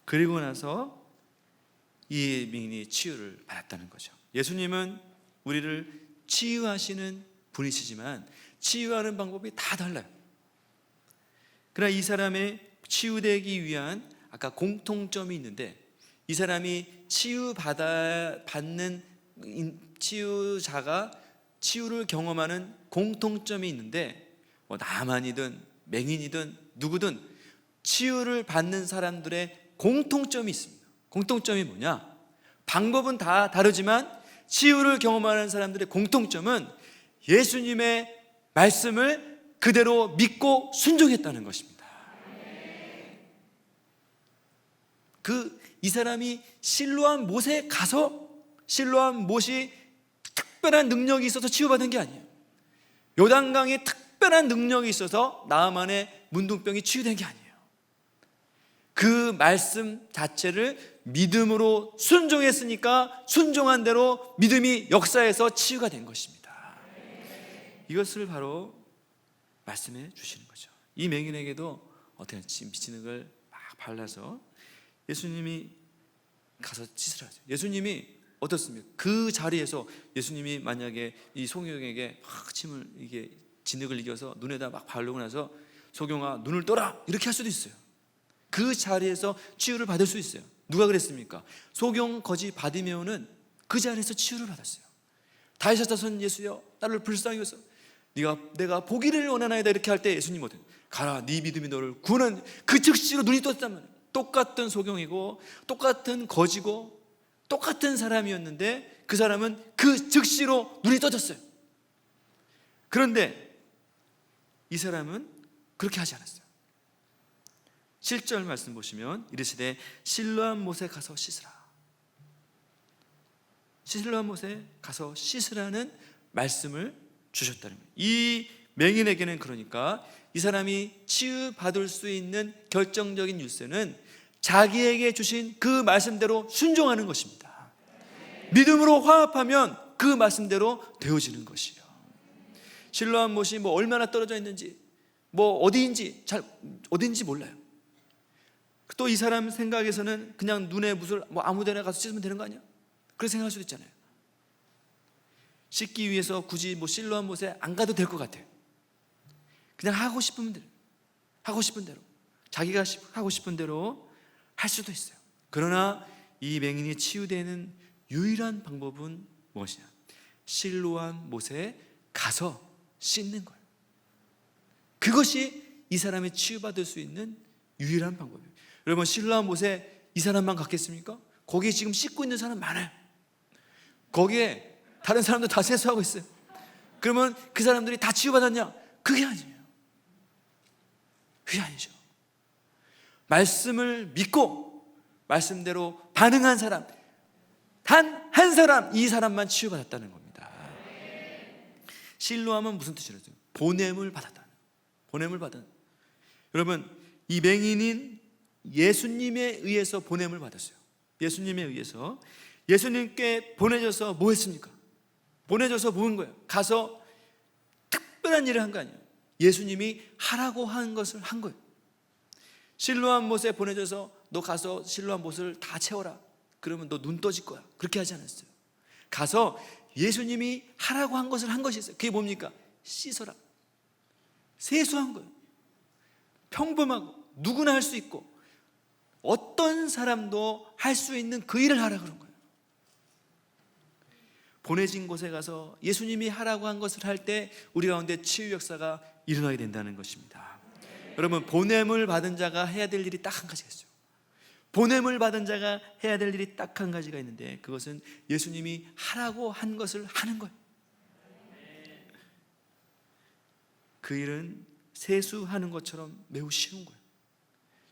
그리고 나서 이 맹인이 치유를 받았다는 거죠. 예수님은 우리를 치유하시는 분이시지만 치유하는 방법이 다 달라요. 그러나 이 사람의 치유되기 위한 아까 공통점이 있는데, 이 사람이 받는 치유자가 치유를 경험하는 공통점이 있는데, 뭐 나만이든 맹인이든 누구든 치유를 받는 사람들의 공통점이 있습니다. 공통점이 뭐냐? 방법은 다 다르지만 치유를 경험하는 사람들의 공통점은 예수님의 말씀을 그대로 믿고 순종했다는 것입니다. 이 사람이 실로암 못에 가서 실로암 못이 특별한 능력이 있어서 치유받은 게 아니에요. 요단강에 특별한 능력이 있어서 나아만의 문둥병이 치유된 게 아니에요. 그 말씀 자체를 믿음으로 순종했으니까 순종한 대로 믿음이 역사해서 치유가 된 것입니다. 이것을 바로 말씀해 주시는 거죠. 이 맹인에게도 어떻게 미치는 걸 막 발라서 예수님이 가서 씻으라 하죠. 예수님이 어떻습니까? 그 자리에서 예수님이 만약에 이 소경에게 막 침을 이게 진흙을 이겨서 눈에다 막 바르고 나서 소경아 눈을 떠라 이렇게 할 수도 있어요. 그 자리에서 치유를 받을 수 있어요. 누가 그랬습니까? 소경 거지 바디메오는 그 자리에서 치유를 받았어요. 다윗사자손 예수여 나를 불쌍히 여서 내가 보기를 원하나이다 이렇게 할 때 예수님 어때? 가라 네 믿음이 너를 구원한 그 즉시로 눈이 떴단 말이에요. 똑같은 소경이고 똑같은 거지고 똑같은 사람이었는데 그 사람은 그 즉시로 눈이 떠졌어요. 그런데 이 사람은 그렇게 하지 않았어요. 7절 말씀 보시면 이르시되 실로암 못에 가서 씻으라. 실로암 못에 가서 씻으라는 말씀을 주셨다는 거예요. 이 맹인에게는 그러니까 이 사람이 치유받을 수 있는 결정적인 일세는 자기에게 주신 그 말씀대로 순종하는 것입니다. 믿음으로 화합하면 그 말씀대로 되어지는 것이에요. 실로암 못이 뭐 얼마나 떨어져 있는지 뭐 어디인지 몰라요. 또 이 사람 생각에서는 그냥 눈에 무술 뭐 아무데나 가서 씻으면 되는 거 아니야? 그렇게 생각할 수도 있잖아요. 씻기 위해서 굳이 뭐 실로암 못에 안 가도 될 것 같아요. 그냥 하고 싶은 대로 자기가 하고 싶은 대로 할 수도 있어요. 그러나 이 맹인이 치유되는 유일한 방법은 무엇이냐? 실로암 못에 가서 씻는 거예요. 그것이 이 사람이 치유받을 수 있는 유일한 방법이에요. 여러분 실로암 못에 이 사람만 갔겠습니까? 거기에 지금 씻고 있는 사람 많아요. 거기에 다른 사람도 다 세수하고 있어요. 그러면 그 사람들이 다 치유받았냐? 그게 아니에요. 그게 아니죠. 말씀을 믿고 말씀대로 반응한 사람 단 한 사람, 이 사람만 치유받았다는 겁니다. 실로암은 무슨 뜻이라요? 보냄을 받았다. 보냄을 받은. 여러분 이 맹인인 예수님에 의해서 보냄을 받았어요. 예수님에 의해서 예수님께 보내져서 뭐 했습니까? 보내져서 뭐 한 거예요? 가서 특별한 일을 한 거 아니에요. 예수님이 하라고 한 것을 한 거예요. 실로암 못에 보내져서 너 가서 실로암 못을 다 채워라. 그러면 너 눈 떠질 거야. 그렇게 하지 않았어요. 가서 예수님이 하라고 한 것을 한 것이 있어요. 그게 뭡니까? 씻어라. 세수한 거예요. 평범하고 누구나 할 수 있고 어떤 사람도 할 수 있는 그 일을 하라 그런 거예요. 보내진 곳에 가서 예수님이 하라고 한 것을 할 때 우리 가운데 치유 역사가 일어나게 된다는 것입니다. 여러분 보냄을 받은 자가 해야 될 일이 딱 한 가지가 있어요. 보냄을 받은 자가 해야 될 일이 딱 한 가지가 있는데 그것은 예수님이 하라고 한 것을 하는 거예요. 그 일은 세수하는 것처럼 매우 쉬운 거예요.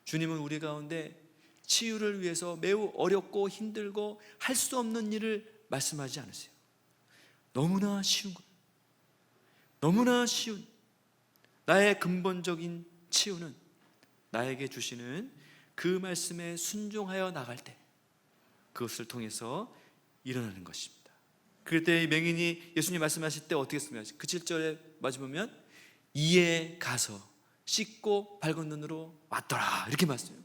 주님은 우리 가운데 치유를 위해서 매우 어렵고 힘들고 할 수 없는 일을 말씀하지 않으세요. 너무나 쉬운 거예요. 너무나 쉬운 나의 근본적인 치유는 나에게 주시는 그 말씀에 순종하여 나갈 때 그것을 통해서 일어나는 것입니다. 그럴 때 이 맹인이 예수님 말씀하실 때 어떻게 했습니까? 그 7절에 마주 보면 이에 가서 씻고 밝은 눈으로 왔더라 이렇게 말씀해요.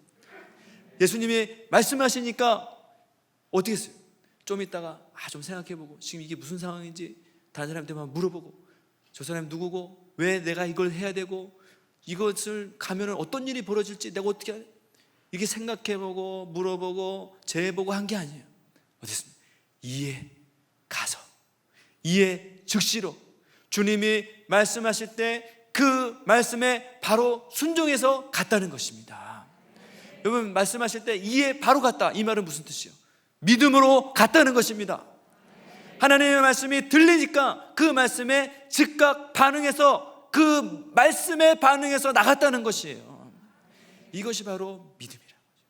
예수님이 말씀하시니까 어떻게 했어요? 좀 있다가 좀 생각해보고 지금 이게 무슨 상황인지 다른 사람한테 물어보고 저 사람이 누구고 왜 내가 이걸 해야 되고 이것을 가면 어떤 일이 벌어질지 내가 어떻게 해야 돼? 이게 생각해보고 물어보고 재보고 한 게 아니에요. 어떻습니까? 이에 가서 이에 즉시로 주님이 말씀하실 때 그 말씀에 바로 순종해서 갔다는 것입니다. 여러분 말씀하실 때 이에 바로 갔다 이 말은 무슨 뜻이에요? 믿음으로 갔다는 것입니다. 하나님의 말씀이 들리니까 그 말씀에 즉각 반응해서 그 말씀에 반응해서 나갔다는 것이에요. 이것이 바로 믿음이라는 거죠.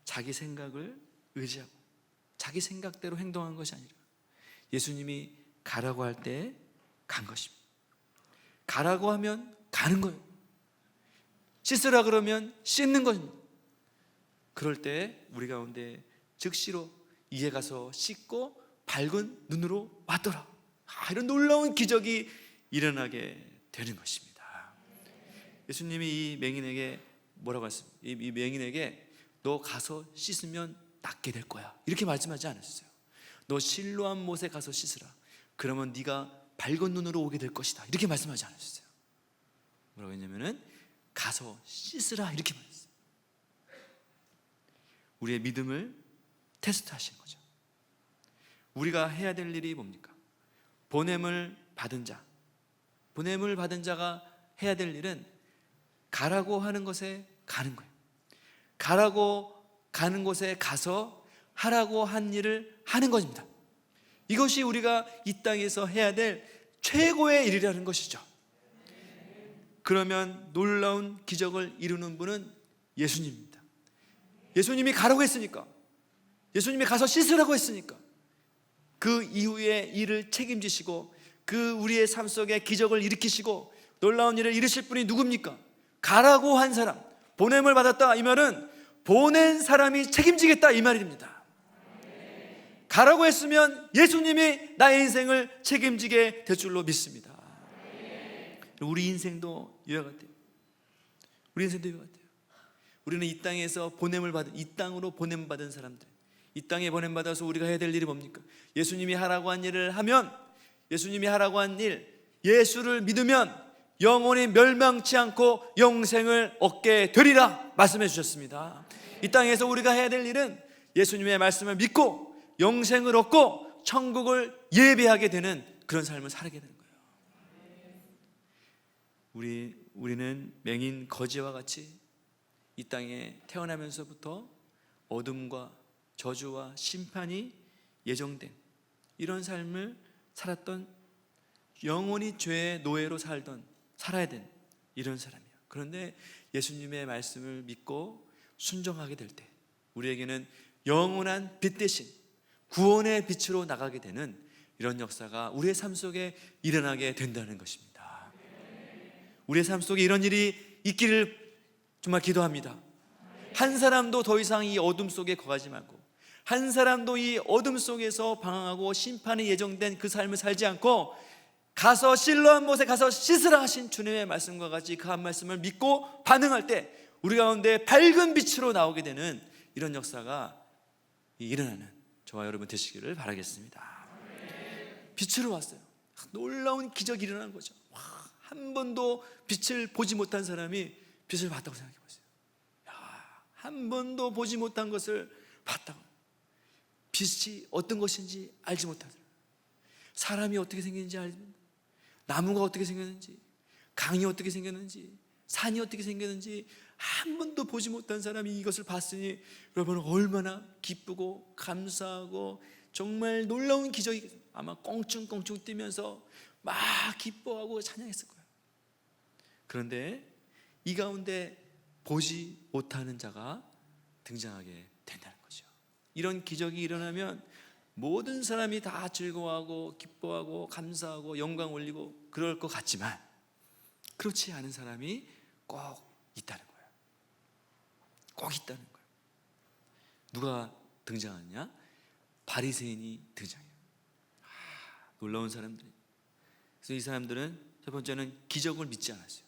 자기 생각을 의지하고 자기 생각대로 행동한 것이 아니라 예수님이 가라고 할 때 간 것입니다. 가라고 하면 가는 거예요. 씻으라 그러면 씻는 것입니다. 그럴 때 우리 가운데 즉시로 이에 가서 씻고 밝은 눈으로 왔더라. 이런 놀라운 기적이 일어나게 되는 것입니다. 예수님이 이 맹인에게 뭐라고 했습니까? 이 맹인에게 너 가서 씻으면 낫게 될 거야 이렇게 말씀하지 않았어요. 너 실로암 못에 가서 씻으라. 그러면 네가 밝은 눈으로 오게 될 것이다 이렇게 말씀하지 않았어요. 뭐라고 했냐면은 가서 씻으라 이렇게 말했어요. 우리의 믿음을 테스트하신 거죠. 우리가 해야 될 일이 뭡니까? 보냄을 받은 자가 해야 될 일은 가라고 하는 것에 가는 거예요. 가라고 가는 곳에 가서 하라고 한 일을 하는 것입니다. 이것이 우리가 이 땅에서 해야 될 최고의 일이라는 것이죠. 그러면 놀라운 기적을 이루는 분은 예수님입니다. 예수님이 가라고 했으니까, 예수님이 가서 씻으라고 했으니까 그 이후의 일을 책임지시고 그 우리의 삶 속에 기적을 일으키시고 놀라운 일을 이루실 분이 누굽니까? 가라고 한 사람, 보냄을 받았다 이 말은 보낸 사람이 책임지겠다 이 말입니다. 가라고 했으면 예수님이 나의 인생을 책임지게 될 줄로 믿습니다. 우리 인생도 이와 같아요. 우리 인생도 이와 같아요. 우리는 이 땅에서 보냄을 받은, 이 땅으로 보냄 받은 사람들, 이 땅에 보냄 받아서 우리가 해야 될 일이 뭡니까? 예수님이 하라고 한 일을 하면, 예수님이 하라고 한 일, 예수를 믿으면 영혼이 멸망치 않고 영생을 얻게 되리라 말씀해 주셨습니다. 이 땅에서 우리가 해야 될 일은 예수님의 말씀을 믿고 영생을 얻고 천국을 예배하게 되는 그런 삶을 살게 되는 거예요. 우리는 맹인 거지와 같이 이 땅에 태어나면서부터 어둠과 저주와 심판이 예정된 이런 삶을 살았던, 영원히 죄의 노예로 살아야 된 이런 사람이에요. 그런데 예수님의 말씀을 믿고 순종하게 될 때 우리에게는 영원한 빛 대신 구원의 빛으로 나가게 되는 이런 역사가 우리의 삶 속에 일어나게 된다는 것입니다. 우리의 삶 속에 이런 일이 있기를 정말 기도합니다. 한 사람도 더 이상 이 어둠 속에 거하지 말고, 한 사람도 이 어둠 속에서 방황하고 심판이 예정된 그 삶을 살지 않고 가서 실로암 못에 가서 씻으라 하신 주님의 말씀과 같이 그 한 말씀을 믿고 반응할 때 우리 가운데 밝은 빛으로 나오게 되는 이런 역사가 일어나는 저와 여러분 되시기를 바라겠습니다. 빛으로 왔어요. 놀라운 기적이 일어나는 거죠. 한 번도 빛을 보지 못한 사람이 빛을 봤다고 생각해 보세요. 한 번도 보지 못한 것을 봤다고. 빛이 어떤 것인지 알지 못하더라. 사람이 어떻게 생겼는지 알지, 나무가 어떻게 생겼는지, 강이 어떻게 생겼는지, 산이 어떻게 생겼는지 한 번도 보지 못한 사람이 이것을 봤으니 여러분은 얼마나 기쁘고 감사하고 정말 놀라운 기적이, 아마 껑충껑충 뛰면서 막 기뻐하고 찬양했을 거예요. 그런데 이 가운데 보지 못하는 자가 등장하게 된다는 거죠. 이런 기적이 일어나면 모든 사람이 다 즐거워하고 기뻐하고 감사하고 영광 올리고 그럴 것 같지만 그렇지 않은 사람이 꼭 있다는 거예요. 꼭 있다는 거예요. 누가 등장하냐? 바리새인이 등장해요. 놀라운 사람들이. 그래서 이 사람들은 첫 번째는 기적을 믿지 않았어요.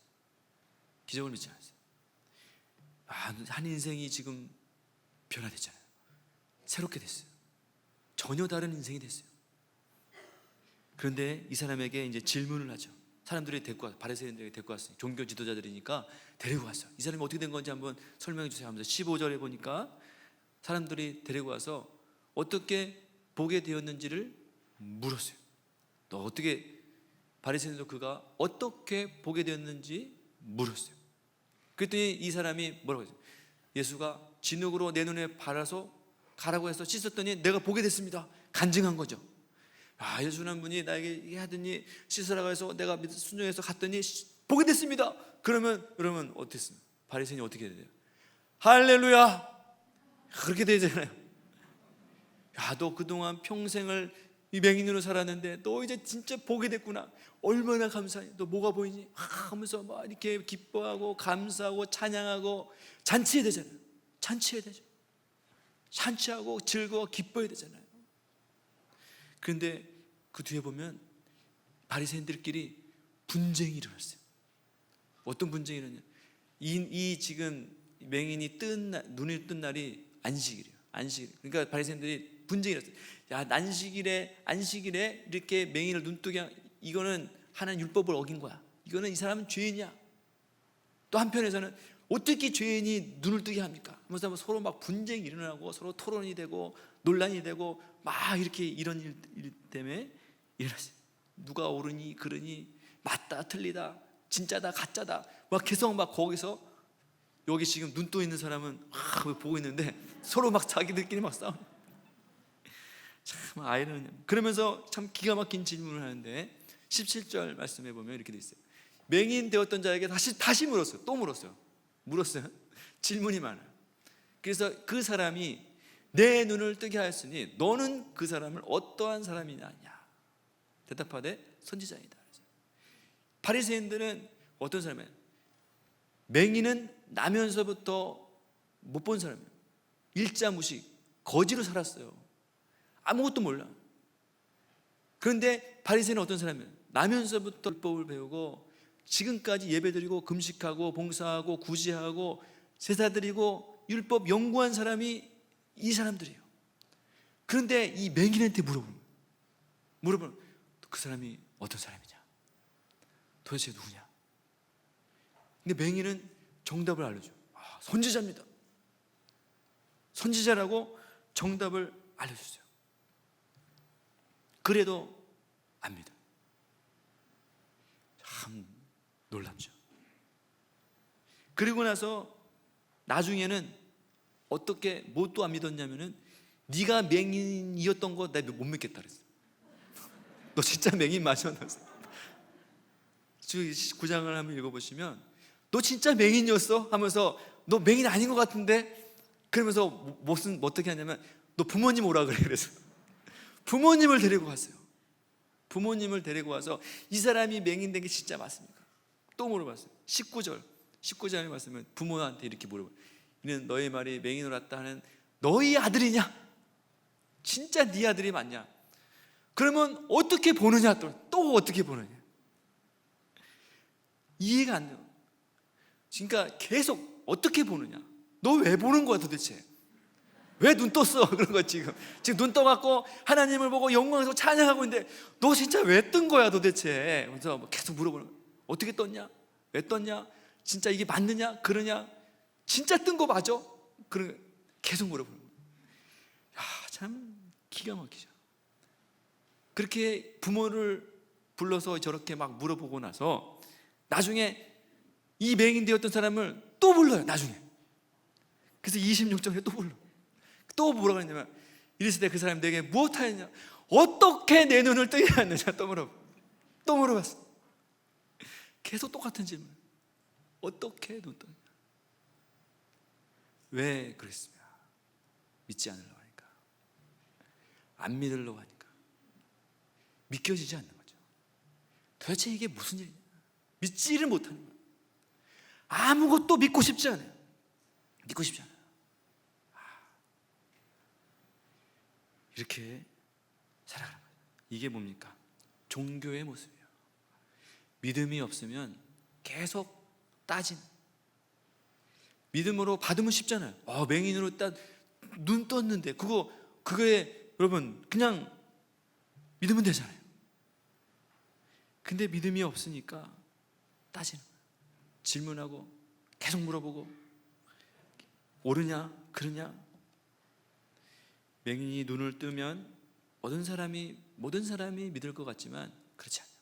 기적을 믿지 않았어요. 한 인생이 지금 변화됐잖아요. 새롭게 됐어요. 전혀 다른 인생이 됐어요. 그런데 이 사람에게 이제 질문을 하죠. 사람들이 데리고 와서, 바리새인들에게 데리고 왔어요. 종교 지도자들이니까 데리고 왔어요. 이 사람이 어떻게 된 건지 한번 설명해 주세요 하면서 15절에 보니까 사람들이 데리고 와서 어떻게 보게 되었는지를 물었어요. 너 어떻게, 바리새인도 그가 어떻게 보게 되었는지 물었어요. 그랬더니 이 사람이 뭐라고 했어요? 예수가 진흙으로 내 눈에 발아서 가라고 해서 씻었더니 내가 보게 됐습니다. 간증한 거죠. 예수는 분이 나에게 하더니 씻으라고 해서 내가 순종해서 갔더니 보게 됐습니다. 그러면 어땠습니까? 바리새인이 어떻게 해야 돼요? 할렐루야! 그렇게 되잖아요. 너 그동안 평생을 이 맹인으로 살았는데 너 이제 진짜 보게 됐구나. 얼마나 감사해. 너 뭐가 보이니? 하면서 막 이렇게 기뻐하고 감사하고 찬양하고 잔치해야 되잖아요. 잔치해야 되죠. 잔치하고 즐거워 기뻐해야 되잖아요. 그런데 그 뒤에 보면 바리새인들끼리 분쟁이 일어났어요. 어떤 분쟁이 일어났냐? 이 지금 맹인이 눈이 뜬 날이 안식일이에요. 안식일. 그러니까 바리새인들이 분쟁이 일어났어요. 안식일에 이렇게 맹인을 눈뜨게, 이거는 하나님 율법을 어긴 거야. 이거는 이 사람은 죄인이야. 또 한편에서는 어떻게 죄인이 눈을 뜨게 합니까? 하면서 서로 막 분쟁이 일어나고 서로 토론이 되고 논란이 되고 막 이렇게 이런 일 때문에 일어났어요. 누가 옳으니 그르니, 맞다 틀리다, 진짜다 가짜다, 막 계속 막 거기서, 여기 지금 눈 떠 있는 사람은 보고 있는데 서로 막 자기들끼리 막 싸워. 참 아이러니. 그러면서 참 기가 막힌 질문을 하는데 17절 말씀해 보면 이렇게 돼 있어요. 맹인 되었던 자에게 다시 물었어요. 또 물었어요. 질문이 많아요. 그래서 그 사람이 내 눈을 뜨게 하였으니 너는 그 사람을 어떠한 사람이냐? 대답하되 선지자이다. 바리새인들은 어떤 사람이에요? 맹인은 나면서부터 못 본 사람이에요. 일자무식, 거지로 살았어요. 아무것도 몰라. 그런데 바리새인은 어떤 사람이에요? 나면서부터 율법을 배우고 지금까지 예배드리고 금식하고 봉사하고 구제하고 제사드리고 율법 연구한 사람이 이 사람들이에요. 그런데 이 맹인한테 물어보는 그 사람이 어떤 사람이냐? 도대체 누구냐? 근데 맹인은 정답을 알려줘. 선지자입니다. 선지자라고 정답을 알려줬어요. 그래도 안 믿어. 참 놀랍죠. 그리고 나서 나중에는 어떻게 뭐 또 안 믿었냐면은 네가 맹인이었던 거 내가 못 믿겠다 그랬어. 너 진짜 맹인 맞아? 9장을 한번 읽어보시면 너 진짜 맹인이었어? 하면서 너 맹인 아닌 것 같은데? 그러면서 어떻게 하냐면 너 부모님 오라 그래. 그래서 부모님을 데리고 갔어요. 부모님을 데리고 와서 이 사람이 맹인된 게 진짜 맞습니까? 또 물어봤어요. 19절의 말씀은 부모한테 이렇게 물어봐요. 이는 너희 말이 맹인으로 왔다 하는 너희 아들이냐? 진짜 네 아들이 맞냐? 그러면 어떻게 보느냐? 또 어떻게 보느냐? 이해가 안 돼요. 그러니까 계속 어떻게 보느냐? 너 왜 보는 거야 도대체? 왜 눈 떴어? 그런 거 지금 눈 떠갖고 하나님을 보고 영광에서 찬양하고 있는데 너 진짜 왜 뜬 거야 도대체? 그래서 계속 물어보는 거야. 어떻게 떴냐? 왜 떴냐? 진짜 이게 맞느냐? 그러냐? 진짜 뜬 거 맞아? 그런 계속 물어보는 거야. 참 기가 막히죠. 그렇게 부모를 불러서 저렇게 막 물어보고 나서 나중에 이 맹인 되었던 사람을 또 불러요. 나중에. 그래서 26절에 또 불러. 또 뭐라고 했냐면 이르시되 그 사람이 내게 무엇하였냐? 어떻게 내 눈을 뜨게 하느냐? 또 물어봤어. 계속 똑같은 질문. 어떻게 눈 뜨냐? 왜 그랬습니까? 믿지 않으려고 하니까, 안 믿으려고 하니까, 믿겨지지 않는 거죠. 도대체 이게 무슨 일이냐? 믿지를 못하는 거예요. 아무것도 믿고 싶지 않아요. 믿고 싶지 않아요. 이렇게 살아가는 거예요. 이게 뭡니까? 종교의 모습이에요. 믿음이 없으면 계속 따진. 믿음으로 받으면 쉽잖아요. 맹인으로 눈 떴는데 그거에 여러분 그냥 믿으면 되잖아요. 근데 믿음이 없으니까 따지는 거예요. 질문하고 계속 물어보고 옳으냐 그러냐. 맹인이 눈을 뜨면 모든 사람이 믿을 것 같지만 그렇지 않아요.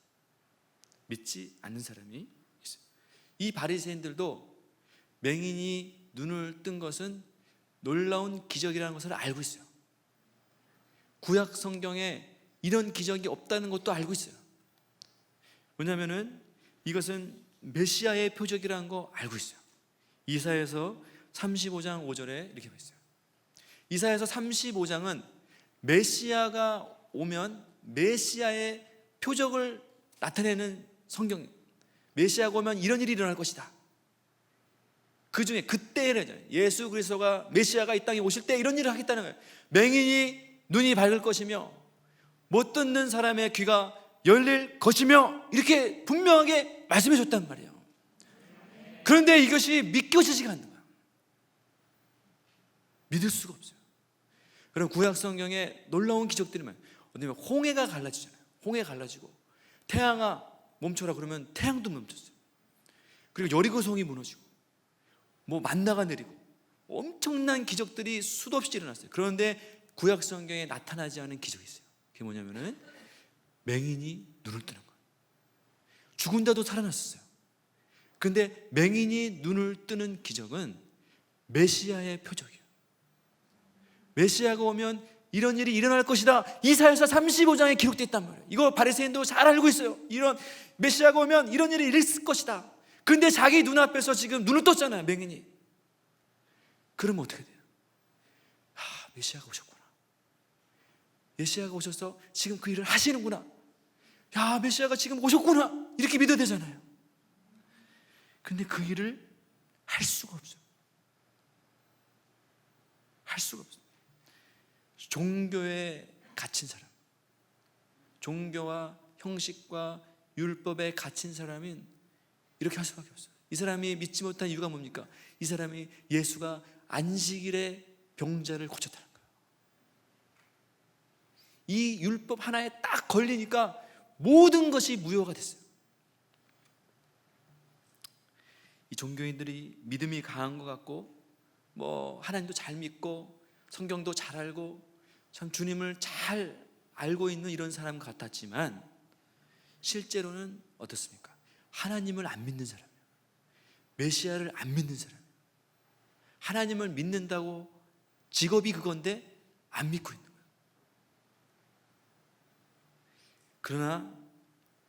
믿지 않는 사람이 있어요. 이 바리새인들도 맹인이 눈을 뜬 것은 놀라운 기적이라는 것을 알고 있어요. 구약 성경에 이런 기적이 없다는 것도 알고 있어요. 왜냐하면 이것은 메시아의 표적이라는 거 알고 있어요. 이사야서 35장 5절에 이렇게 있어요. 이사야서 35장은 메시아가 오면 메시아의 표적을 나타내는 성경이에요. 메시아가 오면 이런 일이 일어날 것이다. 그 중에 그때는 예수 그리스도가 메시아가 이 땅에 오실 때 이런 일을 하겠다는 거예요. 맹인이 눈이 밝을 것이며 못 듣는 사람의 귀가 열릴 것이며 이렇게 분명하게 말씀해 줬단 말이에요. 그런데 이것이 믿겨지지가 않는 거예요. 믿을 수가 없어요. 그럼 구약 성경에 놀라운 기적들이 많아요. 어디면 홍해가 갈라지잖아요. 홍해 갈라지고 태양아 멈춰라 그러면 태양도 멈췄어요. 그리고 여리고성이 무너지고 만나가 내리고 엄청난 기적들이 수도 없이 일어났어요. 그런데 구약 성경에 나타나지 않은 기적이 있어요. 그게 뭐냐면은 맹인이 눈을 뜨는 거예요. 죽은데도 살아났었어요. 그런데 맹인이 눈을 뜨는 기적은 메시아의 표적이에요. 메시아가 오면 이런 일이 일어날 것이다. 이사야서 35장에 기록되어 있단 말이에요. 이거 바리새인도 잘 알고 있어요. 이런 메시아가 오면 이런 일이 일어날 것이다. 그런데 자기 눈앞에서 지금 눈을 떴잖아요, 맹인이. 그러면 어떻게 돼요? 메시아가 오셨구나. 메시아가 오셔서 지금 그 일을 하시는구나. 메시아가 지금 오셨구나. 이렇게 믿어야 되잖아요. 근데 그 일을 할 수가 없어요. 할 수가 없어요. 종교에 갇힌 사람, 종교와 형식과 율법에 갇힌 사람은 이렇게 할 수밖에 없어요. 이 사람이 믿지 못한 이유가 뭡니까? 이 사람이 예수가 안식일에 병자를 고쳤다는 거예요. 이 율법 하나에 딱 걸리니까 모든 것이 무효가 됐어요. 이 종교인들이 믿음이 강한 것 같고 하나님도 잘 믿고 성경도 잘 알고 참 주님을 잘 알고 있는 이런 사람 같았지만 실제로는 어떻습니까? 하나님을 안 믿는 사람이에요. 메시아를 안 믿는 사람이에요. 하나님을 믿는다고 직업이 그건데 안 믿고 있는 거예요. 그러나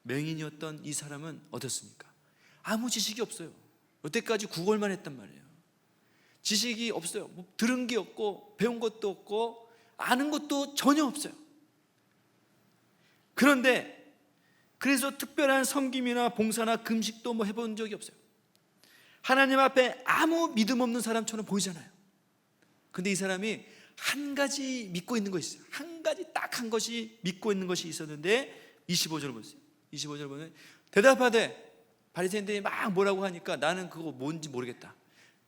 맹인이었던 이 사람은 어떻습니까? 아무 지식이 없어요. 여태까지 구걸만 했단 말이에요. 지식이 없어요. 들은 게 없고 배운 것도 없고 아는 것도 전혀 없어요. 그런데 그래서 특별한 섬김이나 봉사나 금식도 해본 적이 없어요. 하나님 앞에 아무 믿음 없는 사람처럼 보이잖아요. 근데 이 사람이 한 가지 믿고 있는 것이 있어요. 한 가지 딱 한 것이 믿고 있는 것이 있었는데 25절 보세요. 25절 보면 대답하되 바리새인들이 막 뭐라고 하니까 나는 그거 뭔지 모르겠다.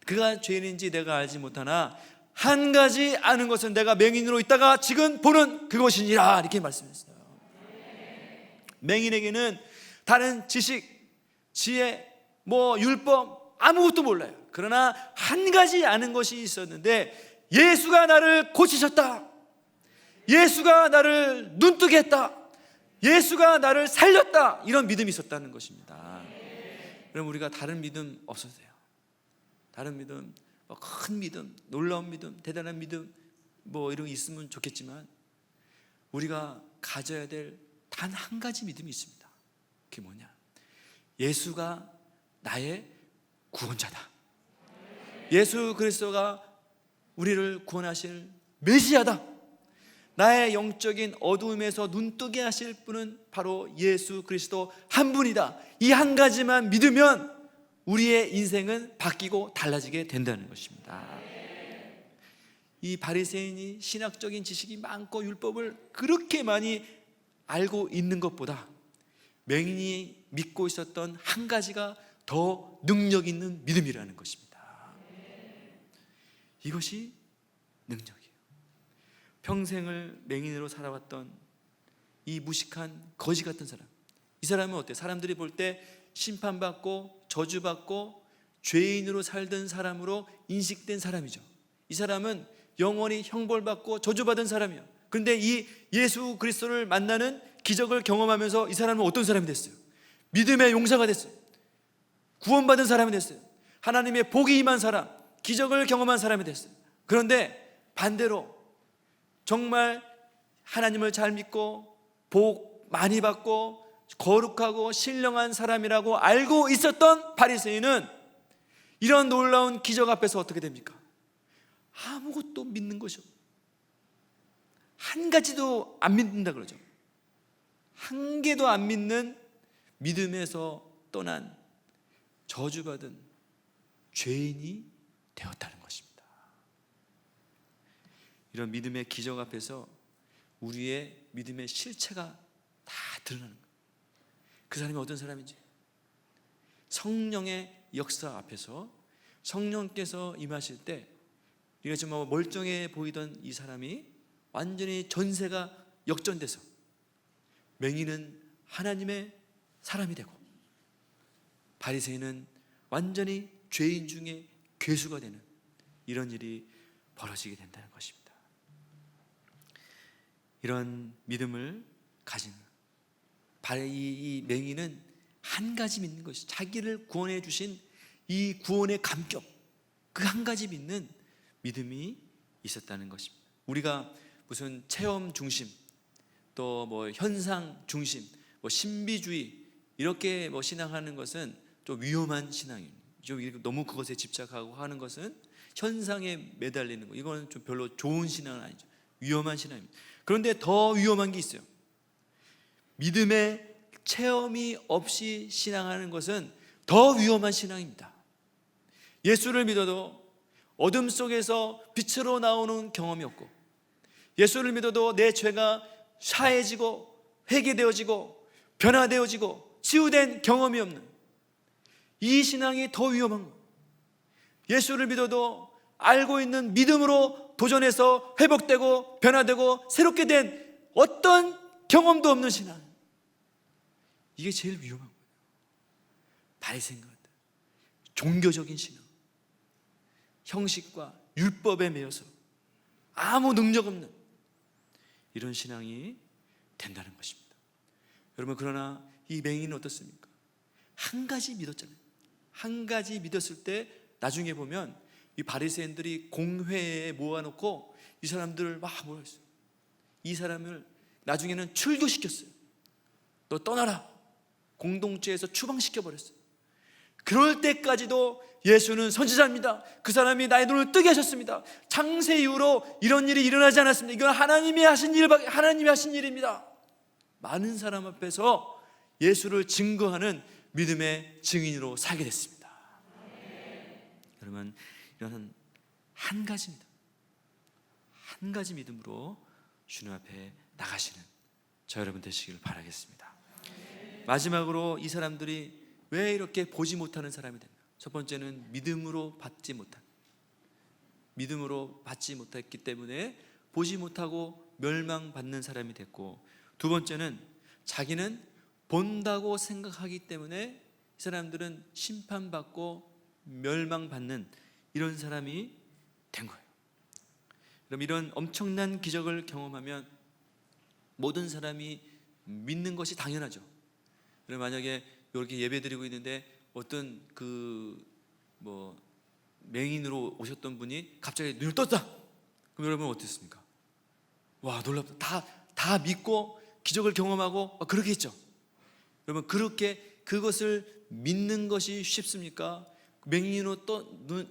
그가 죄인인지 내가 알지 못하나 한 가지 아는 것은 내가 맹인으로 있다가 지금 보는 그것이니라 이렇게 말씀했어요. 맹인에게는 다른 지식, 지혜, 율법 아무것도 몰라요. 그러나 한 가지 아는 것이 있었는데 예수가 나를 고치셨다. 예수가 나를 눈뜨게 했다. 예수가 나를 살렸다. 이런 믿음이 있었다는 것입니다. 그럼 우리가 다른 믿음 없어도 돼요. 다른 믿음, 큰 믿음, 놀라운 믿음, 대단한 믿음 이런 거 있으면 좋겠지만 우리가 가져야 될 단 한 가지 믿음이 있습니다. 그게 뭐냐? 예수가 나의 구원자다. 예수 그리스도가 우리를 구원하실 메시아다. 나의 영적인 어두움에서 눈뜨게 하실 분은 바로 예수 그리스도 한 분이다. 이 한 가지만 믿으면 우리의 인생은 바뀌고 달라지게 된다는 것입니다. 이 바리새인이 신학적인 지식이 많고 율법을 그렇게 많이 알고 있는 것보다 맹인이 믿고 있었던 한 가지가 더 능력 있는 믿음이라는 것입니다. 이것이 능력이에요. 평생을 맹인으로 살아왔던 이 무식한 거지 같은 사람, 이 사람은 어때요? 사람들이 볼 때 심판받고 저주받고 죄인으로 살던 사람으로 인식된 사람이죠. 이 사람은 영원히 형벌받고 저주받은 사람이에요. 그런데 이 예수 그리스도를 만나는 기적을 경험하면서 이 사람은 어떤 사람이 됐어요? 믿음의 용사가 됐어요. 구원받은 사람이 됐어요. 하나님의 복이 임한 사람, 기적을 경험한 사람이 됐어요. 그런데 반대로 정말 하나님을 잘 믿고 복 많이 받고 거룩하고 신령한 사람이라고 알고 있었던 바리새인은 이런 놀라운 기적 앞에서 어떻게 됩니까? 아무것도 믿는 것이 없어요. 한 가지도 안 믿는다 그러죠. 한 개도 안 믿는 믿음에서 떠난 저주받은 죄인이 되었다는 것입니다. 이런 믿음의 기적 앞에서 우리의 믿음의 실체가 다 드러나는 거예요. 그 사람이 어떤 사람인지, 성령의 역사 앞에서 성령께서 임하실 때 우리가 정말 멀쩡해 보이던 이 사람이 완전히 전세가 역전돼서 맹인은 하나님의 사람이 되고 바리새인은 완전히 죄인 중에 괴수가 되는 이런 일이 벌어지게 된다는 것입니다. 이런 믿음을 가진 이 맹인은 한 가지 믿는 것이, 자기를 구원해 주신 이 구원의 감격, 그 한 가지 믿는 믿음이 있었다는 것입니다. 우리가 무슨 체험 중심, 또 뭐 현상 중심, 뭐 신비주의 이렇게 뭐 신앙하는 것은 좀 위험한 신앙입니다. 좀 너무 그것에 집착하고 하는 것은 현상에 매달리는 거, 이거는 좀 별로 좋은 신앙은 아니죠. 위험한 신앙입니다. 그런데 더 위험한 게 있어요. 믿음의 체험이 없이 신앙하는 것은 더 위험한 신앙입니다. 예수를 믿어도 어둠 속에서 빛으로 나오는 경험이 없고, 예수를 믿어도 내 죄가 사해지고 회개되어지고 변화되어지고 치유된 경험이 없는 이 신앙이 더 위험한 거예요. 예수를 믿어도 알고 있는 믿음으로 도전해서 회복되고 변화되고 새롭게 된 어떤 경험도 없는 신앙, 이게 제일 위험한 거예요. 바리새인 같은 종교적인 신앙, 형식과 율법에 매여서 아무 능력 없는 이런 신앙이 된다는 것입니다. 여러분, 그러나 이 맹인은 어떻습니까? 한 가지 믿었잖아요. 한 가지 믿었을 때 나중에 보면 이 바리새인들이 공회에 모아놓고 이 사람들을 막 모였어요. 이 사람을 나중에는 출교시켰어요. 너 떠나라, 공동체에서 추방시켜버렸어요. 그럴 때까지도 예수는 선지자입니다, 그 사람이 나의 눈을 뜨게 하셨습니다, 창세 이후로 이런 일이 일어나지 않았습니다, 이건 하나님이 하신 일입니다, 많은 사람 앞에서 예수를 증거하는 믿음의 증인으로 살게 됐습니다. 여러분, 이런 한 가지 믿음, 한 가지 믿음으로 주님 앞에 나가시는 저 여러분 되시길 바라겠습니다. 마지막으로 이 사람들이 왜 이렇게 보지 못하는 사람이 됐나? 첫 번째는 믿음으로 받지 못했기 때문에 보지 못하고 멸망받는 사람이 됐고, 두 번째는 자기는 본다고 생각하기 때문에 이 사람들은 심판받고 멸망받는 이런 사람이 된 거예요. 그럼 이런 엄청난 기적을 경험하면 모든 사람이 믿는 것이 당연하죠. 그럼 만약에 이렇게 예배드리고 있는데 어떤 맹인으로 오셨던 분이 갑자기 눈을 떴다, 그럼 여러분 어땠습니까? 와, 놀랍다. 다 믿고 기적을 경험하고 그렇겠죠. 여러분, 그렇게 그것을 믿는 것이 쉽습니까? 맹인으로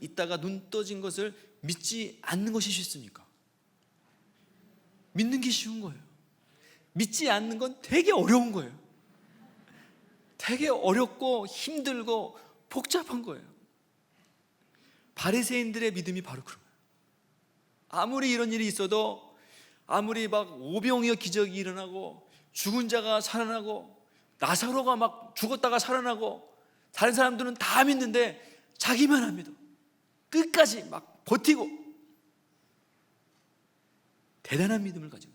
있다가 눈 떠진 것을 믿지 않는 것이 쉽습니까? 믿는 게 쉬운 거예요. 믿지 않는 건 되게 어려운 거예요. 되게 어렵고 힘들고 복잡한 거예요. 바리새인들의 믿음이 바로 그런 거예요. 아무리 이런 일이 있어도, 아무리 막 오병이어 기적이 일어나고 죽은 자가 살아나고 나사로가 막 죽었다가 살아나고 다른 사람들은 다 믿는데 자기만 안 믿어. 끝까지 막 버티고 대단한 믿음을 가지고,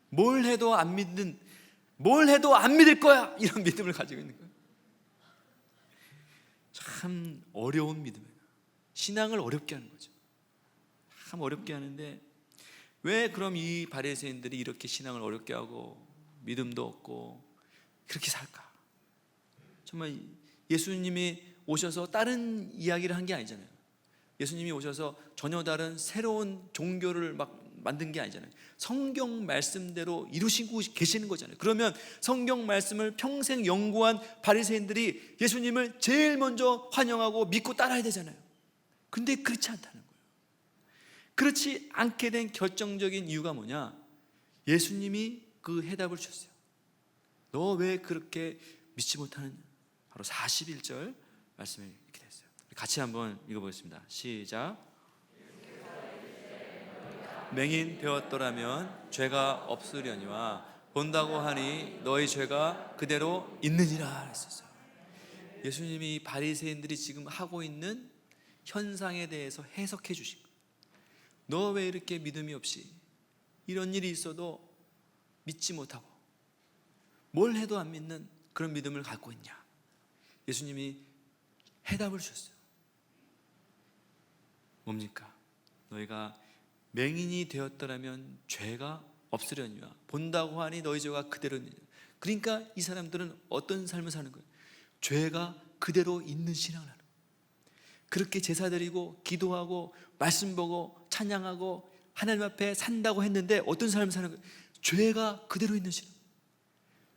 뭘 해도 안 믿을 거야, 이런 믿음을 가지고 있는 거예요. 참 어려운 믿음이에요. 신앙을 어렵게 하는 거죠. 참 어렵게 하는데, 왜 그럼 이 바리새인들이 이렇게 신앙을 어렵게 하고 믿음도 없고 그렇게 살까? 정말 예수님이 오셔서 다른 이야기를 한 게 아니잖아요. 예수님이 오셔서 전혀 다른 새로운 종교를 막 만든 게 아니잖아요. 성경 말씀대로 이루시고 계시는 거잖아요. 그러면 성경 말씀을 평생 연구한 바리새인들이 예수님을 제일 먼저 환영하고 믿고 따라야 되잖아요. 근데 그렇지 않다는 거예요. 그렇지 않게 된 결정적인 이유가 뭐냐? 예수님이 그 해답을 주셨어요. 너 왜 그렇게 믿지 못하느냐? 바로 41절 말씀을 이렇게 됐어요. 같이 한번 읽어보겠습니다. 시작. 맹인 되었더라면 죄가 없으려니와 본다고 하니 너희 죄가 그대로 있느니라 했었어요. 예수님이 바리새인들이 지금 하고 있는 현상에 대해서 해석해 주신 거예요. 너 왜 이렇게 믿음이 없이 이런 일이 있어도 믿지 못하고 뭘 해도 안 믿는 그런 믿음을 갖고 있냐? 예수님이 해답을 주셨어요. 뭡니까? 너희가 맹인이 되었더라면 죄가 없으려니와 본다고 하니 너희 죄가 그대로 있느니라. 그러니까 이 사람들은 어떤 삶을 사는 거예요? 죄가 그대로 있는 신앙을 하는 거예요. 그렇게 제사 드리고 기도하고 말씀 보고 찬양하고 하나님 앞에 산다고 했는데 어떤 삶을 사는 거예요? 죄가 그대로 있는 신앙.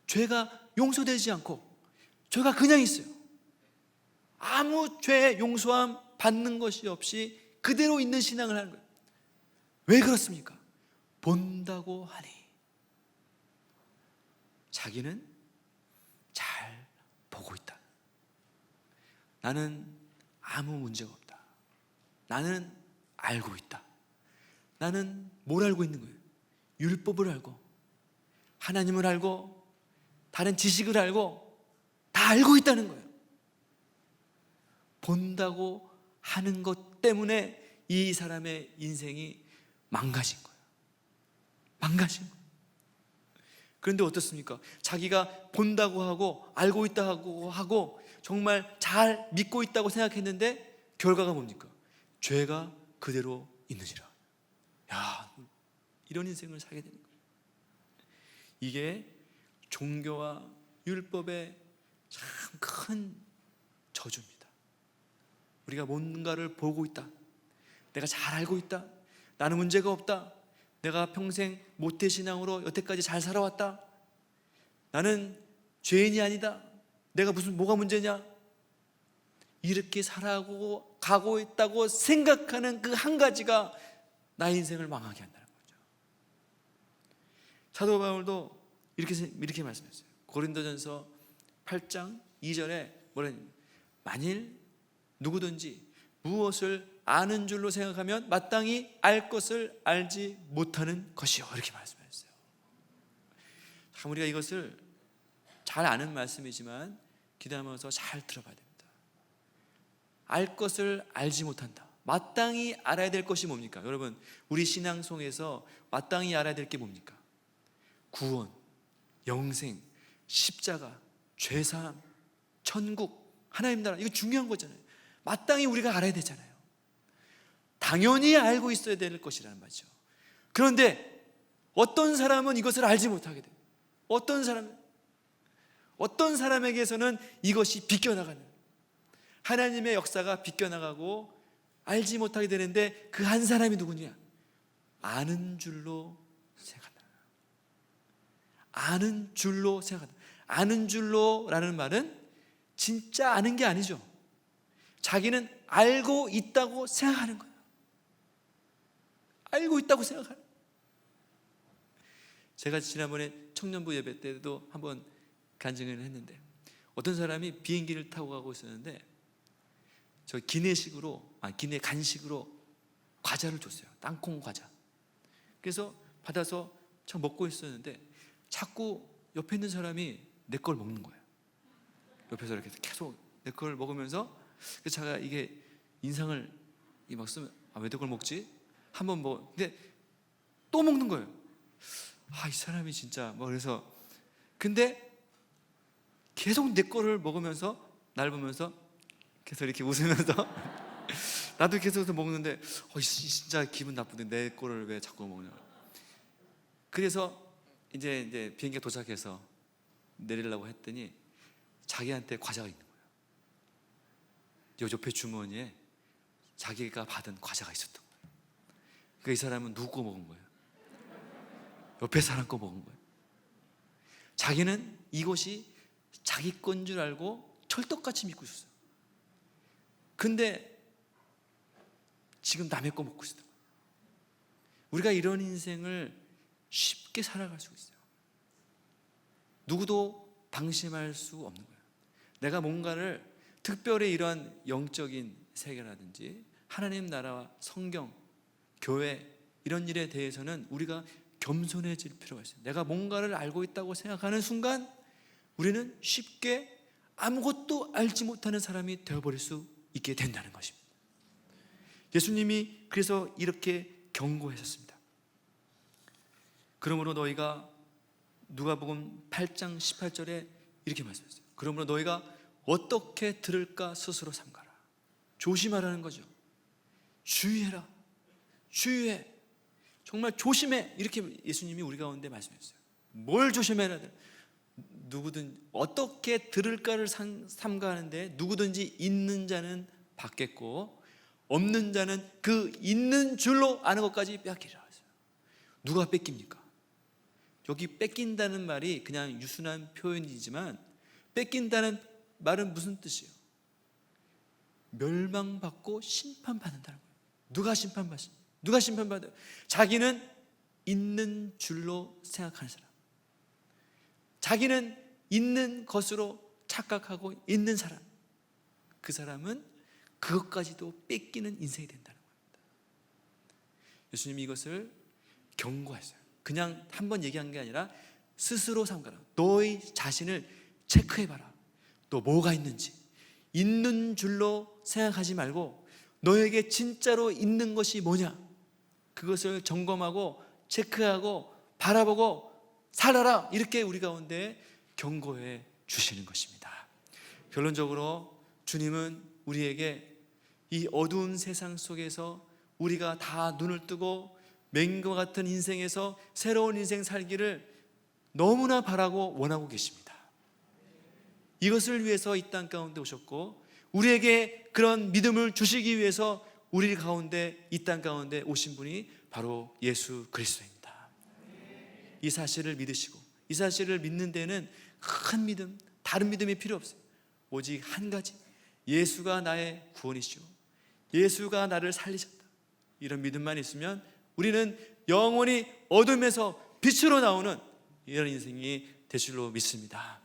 죄가 용서되지 않고 죄가 그냥 있어요. 아무 죄 용서함 받는 것이 없이 그대로 있는 신앙을 하는 거예요. 왜 그렇습니까? 본다고 하니 자기는 잘 보고 있다. 나는 아무 문제가 없다. 나는 알고 있다. 나는 뭘 알고 있는 거예요? 율법을 알고 하나님을 알고 다른 지식을 알고 다 알고 있다는 거예요. 본다고 하는 것 때문에 이 사람의 인생이 망가진 거예요. 망가진 거예요. 그런데 어떻습니까? 자기가 본다고 하고 알고 있다고 하고 정말 잘 믿고 있다고 생각했는데 결과가 뭡니까? 죄가 그대로 있느니라. 야, 이런 인생을 살게 되는 거예요. 이게 종교와 율법의 참 큰 저주입니다. 우리가 뭔가를 보고 있다, 내가 잘 알고 있다, 나는 문제가 없다, 내가 평생 모태신앙으로 여태까지 잘 살아왔다, 나는 죄인이 아니다, 내가 뭐가 문제냐, 이렇게 살아가고 가고 있다고 생각하는 그 한 가지가 나의 인생을 망하게 한다는 거죠. 사도 바울도 이렇게 말씀했어요. 고린도전서 8장 2절에 뭐라냐? 만일 누구든지 무엇을 아는 줄로 생각하면 마땅히 알 것을 알지 못하는 것이요, 이렇게 말씀하셨어요. 참 우리가 이것을 잘 아는 말씀이지만 기도하면서 잘 들어봐야 됩니다. 알 것을 알지 못한다. 마땅히 알아야 될 것이 뭡니까? 여러분, 우리 신앙송에서 마땅히 알아야 될 게 뭡니까? 구원, 영생, 십자가, 죄사함, 천국, 하나님 나라, 이거 중요한 거잖아요. 마땅히 우리가 알아야 되잖아요. 당연히 알고 있어야 될 것이라는 말이죠. 그런데 어떤 사람은 이것을 알지 못하게 돼요. 어떤 사람에게서는 이것이 비껴나가는, 하나님의 역사가 비껴나가고 알지 못하게 되는데 그 한 사람이 누구냐? 아는 줄로 생각한다. 아는 줄로 생각한다. 아는 줄로라는 말은 진짜 아는 게 아니죠. 자기는 알고 있다고 생각하는 거예요. 알고 있다고 생각하는 거예요. 제가 지난번에 청년부 예배 때도 한번 간증을 했는데, 어떤 사람이 비행기를 타고 가고 있었는데 저 기내 간식으로 과자를 줬어요. 땅콩 과자. 그래서 받아서 저 먹고 있었는데 자꾸 옆에 있는 사람이 내 걸 먹는 거예요. 옆에서 이렇게 계속 내 걸 먹으면서, 그래서 제가 이게 인상을 막 쓰면 왜 내 걸 먹지? 한번 근데 또 먹는 거예요. 이 사람이 진짜 그래서, 근데 계속 내 거를 먹으면서 날 보면서 계속 이렇게 웃으면서 나도 계속 먹는데 진짜 기분 나쁜데 내 거를 왜 자꾸 먹냐. 그래서 이제 비행기가 도착해서 내리려고 했더니 자기한테 과자가 있는 거예요. 옆에 주머니에 자기가 받은 과자가 있었던 거예요. 그러니까 이 사람은 누구 거 먹은 거예요? 옆에 사람 거 먹은 거예요. 자기는 이것이 자기 건 줄 알고 철떡같이 믿고 있었어요. 근데 지금 남의 거 먹고 있어요. 우리가 이런 인생을 쉽게 살아갈 수 있어요. 누구도 방심할 수 없는 거예요. 내가 뭔가를 특별히 이런 영적인 세계라든지 하나님 나라와 성경, 교회 이런 일에 대해서는 우리가 겸손해질 필요가 있어요. 내가 뭔가를 알고 있다고 생각하는 순간 우리는 쉽게 아무것도 알지 못하는 사람이 되어버릴 수 있게 된다는 것입니다. 예수님이 그래서 이렇게 경고하셨습니다. 그러므로 너희가, 누가복음 8장 18절에 이렇게 말씀하셨어요. 그러므로 너희가 어떻게 들을까 스스로 삼가라. 조심하라는 거죠. 주의해라. 주의해. 정말 조심해. 이렇게 예수님이 우리 가운데 말씀하셨어요. 뭘 조심해라. 누구든 어떻게 들을까를 삼가하는데 누구든지 있는 자는 받겠고 없는 자는 그 있는 줄로 아는 것까지 빼앗기리라 했어요. 누가 뺏깁니까? 여기 뺏긴다는 말이 그냥 유순한 표현이지만 뺏긴다는 말은 무슨 뜻이에요? 멸망받고 심판받는다는 거예요. 누가 심판받습니까? 누가 심판받아요? 자기는 있는 줄로 생각하는 사람, 자기는 있는 것으로 착각하고 있는 사람, 그 사람은 그것까지도 뺏기는 인생이 된다는 겁니다. 예수님이 이것을 경고했어요. 그냥 한번 얘기한 게 아니라 스스로 삼가라. 너의 자신을 체크해봐라. 또 뭐가 있는지. 있는 줄로 생각하지 말고 너에게 진짜로 있는 것이 뭐냐, 그것을 점검하고 체크하고 바라보고 살아라. 이렇게 우리 가운데 경고해 주시는 것입니다. 결론적으로 주님은 우리에게 이 어두운 세상 속에서 우리가 다 눈을 뜨고 맹과 같은 인생에서 새로운 인생 살기를 너무나 바라고 원하고 계십니다. 이것을 위해서 이 땅 가운데 오셨고 우리에게 그런 믿음을 주시기 위해서 우리 가운데, 이 땅 가운데 오신 분이 바로 예수 그리스도입니다. 이 사실을 믿으시고 이 사실을 믿는 데는 큰 믿음, 다른 믿음이 필요 없어요. 오직 한 가지, 예수가 나의 구원이시오, 예수가 나를 살리셨다, 이런 믿음만 있으면 우리는 영원히 어둠에서 빛으로 나오는 이런 인생이 될 줄로 믿습니다.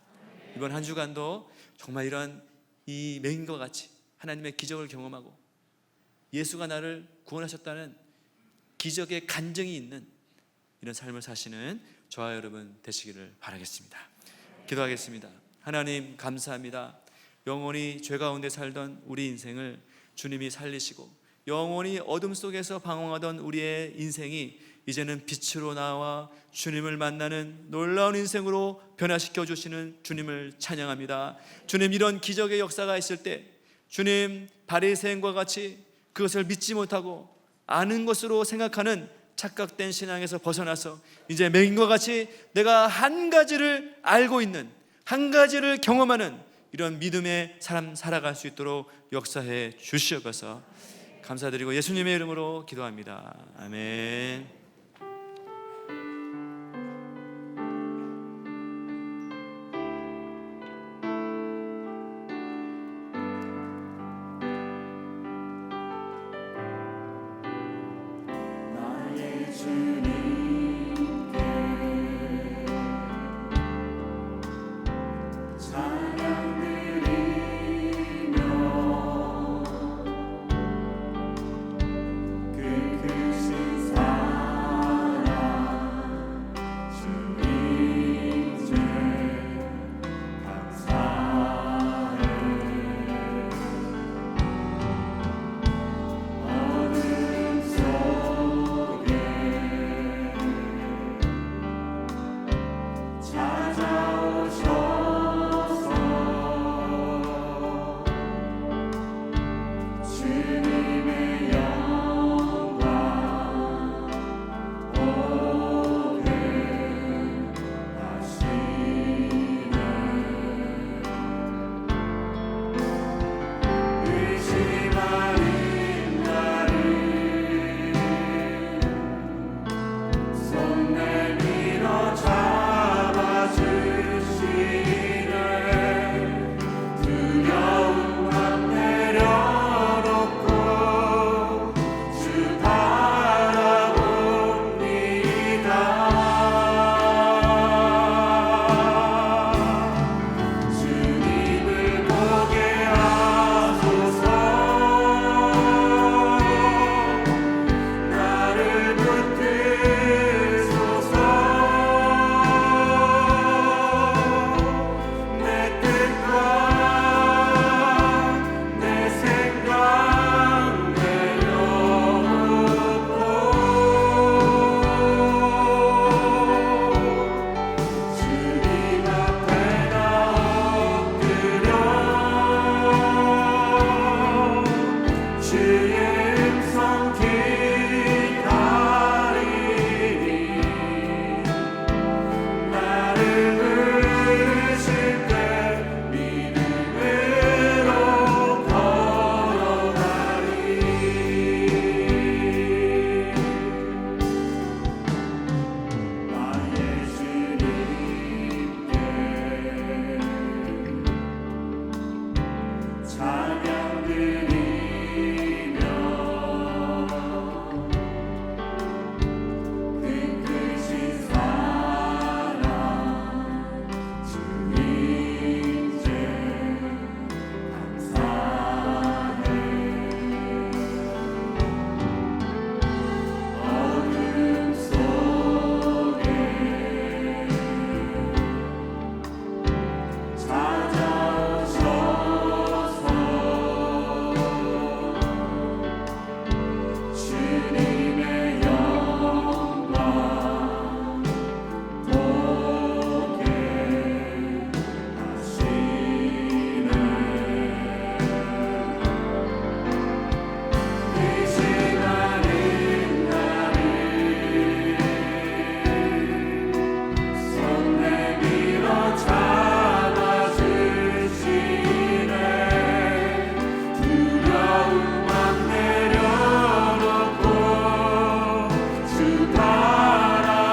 이번 한 주간도 정말 이런 이 맹인과 같이 하나님의 기적을 경험하고 예수가 나를 구원하셨다는 기적의 간증이 있는 이런 삶을 사시는 저와 여러분 되시기를 바라겠습니다. 기도하겠습니다. 하나님 감사합니다. 영원히 죄 가운데 살던 우리 인생을 주님이 살리시고 영원히 어둠 속에서 방황하던 우리의 인생이 이제는 빛으로 나와 주님을 만나는 놀라운 인생으로 변화시켜 주시는 주님을 찬양합니다. 주님, 이런 기적의 역사가 있을 때 주님, 바리새인과 같이 그것을 믿지 못하고 아는 것으로 생각하는 착각된 신앙에서 벗어나서 이제 맹인과 같이 내가 한 가지를 알고 있는, 한 가지를 경험하는 이런 믿음의 삶 살아갈 수 있도록 역사해 주시옵소서. 감사드리고 예수님의 이름으로 기도합니다. 아멘. 나의 주님께 찬양 드리며 큰 크신 사랑 주님 제 감사해. 어둠 속에 찾아오셔서 주님의 영광 보게 하시네. 이 시간인 나를 손 내밀어 잡아주시네. 두려움만 내려놓고 주 바라봅니다.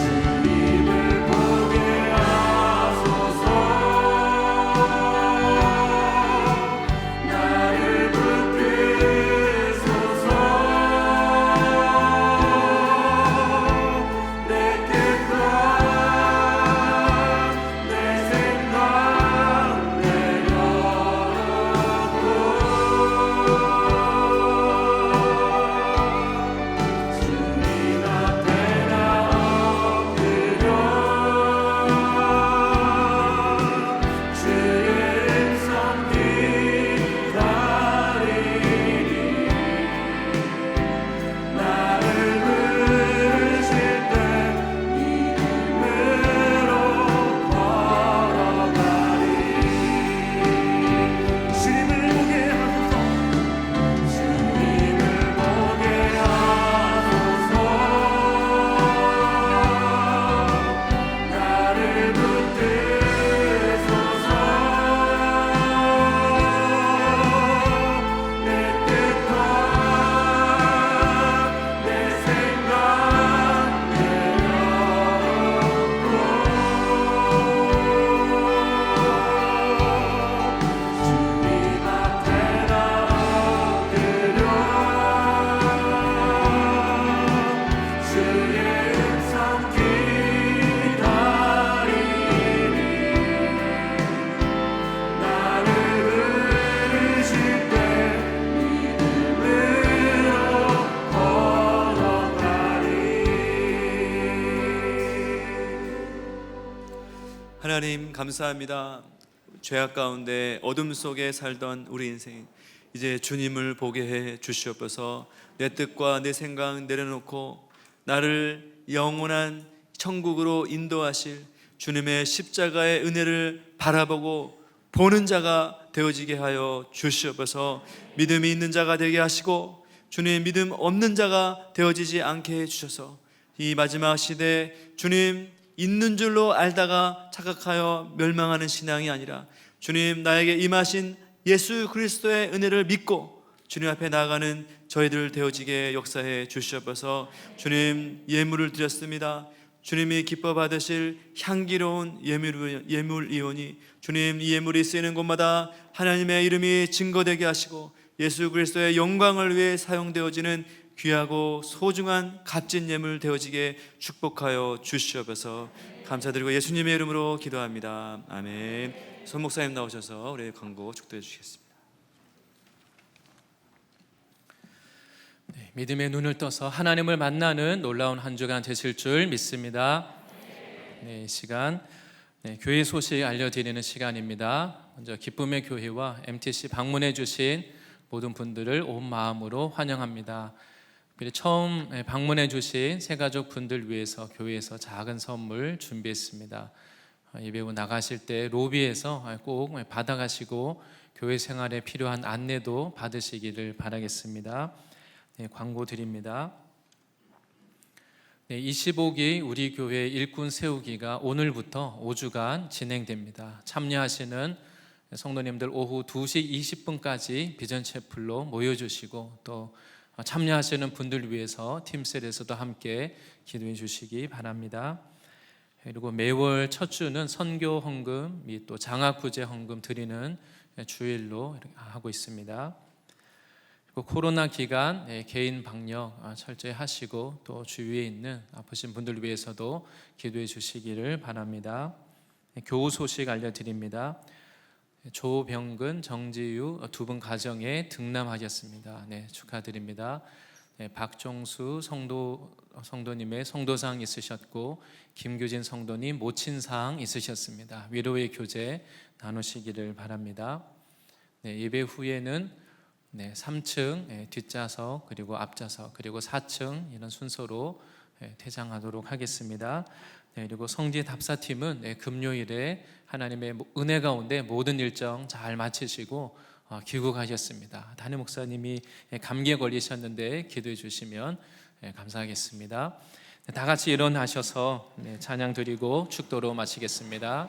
주님을 보게 하소서. 나를 붙드소서. 내 뜻과 내 생각 내려놓고 주님 앞에 나 엎드려 주의 음성 기다리니 나를 부르실 때 믿음으로 걸어가리. 주님을 보게 하소서. 주님을 보게 하소서. 나를 붙드소서. 내 뜻과 내 생각 내려놓고 주님 앞에 나 엎드려 주의 음성 기다리니 나를 부르실 때 믿음으로 걸어가리. 하나님 감사합니다. 죄악 가운데 어둠 속에 살던 우리 인생 이제 주님을 보게 해 주시옵소서. 내 뜻과 내 생각 내려놓고 나를 영원한 천국으로 인도하실 주님의 십자가의 은혜를 바라보고 보는 자가 되어지게 하여 주시옵소서. 믿음이 있는 자가 되게 하시고 주님 믿음 없는 자가 되어지지 않게 해주셔서 이 마지막 시대에 주님 있는 줄로 알다가 착각하여 멸망하는 신앙이 아니라 주님 나에게 임하신 예수 그리스도의 은혜를 믿고 주님 앞에 나아가는 저희들 되어지게 역사해 주시옵소서. 주님 예물을 드렸습니다. 주님이 기뻐 받으실 향기로운 예물이오니 주님 이 예물이 쓰이는 곳마다 하나님의 이름이 증거되게 하시고 예수 그리스도의 영광을 위해 사용되어지는 귀하고 소중한 값진 예물 되어지게 축복하여 주시옵소서. 감사드리고 예수님의 이름으로 기도합니다. 아멘. 손 목사님 나오셔서 우리 광고 축도해 주시겠습니다. 믿음의 눈을 떠서 하나님을 만나는 놀라운 한 주간 되실 줄 믿습니다. 이 시간 교회 소식 알려드리는 시간입니다. 먼저 기쁨의 교회와 MTC 방문해 주신 모든 분들을 온 마음으로 환영합니다. 처음 방문해 주신 새가족 분들 위해서 교회에서 작은 선물 준비했습니다. 예배 후 나가실 때 로비에서 꼭 받아가시고 교회 생활에 필요한 안내도 받으시기를 바라겠습니다. 광고 드립니다. 25기 우리 교회 일꾼 세우기가 오늘부터 5주간 진행됩니다. 참여하시는 성도님들 오후 2시 20분까지 비전 채플로 모여주시고 또 참여하시는 분들 위해서 팀셀에서도 함께 기도해 주시기 바랍니다. 그리고 매월 첫 주는 선교 헌금 및 또 장학구제 헌금 드리는 주일로 이렇게 하고 있습니다. 그리고 코로나 기간 개인 방역 철저히 하시고 또 주위에 있는 아프신 분들을 위해서도 기도해 주시기를 바랍니다. 교우 소식 알려드립니다. 조병근, 정지유 두 분 가정에 등남하셨습니다. 네, 축하드립니다. 박종수 성도님의 성도상 있으셨고 김규진 성도님 모친상 있으셨습니다. 위로의 교제 나누시기를 바랍니다. 예배 후에는 3층 뒷좌석 그리고 앞좌석 그리고 4층 이런 순서로 퇴장하도록 하겠습니다. 그리고 성지 답사팀은 금요일에 하나님의 은혜 가운데 모든 일정 잘 마치시고 귀국하셨습니다. 담임 목사님이 감기에 걸리셨는데 기도해 주시면 감사하겠습니다. 다 같이 일어나셔서 찬양 드리고 축도로 마치겠습니다.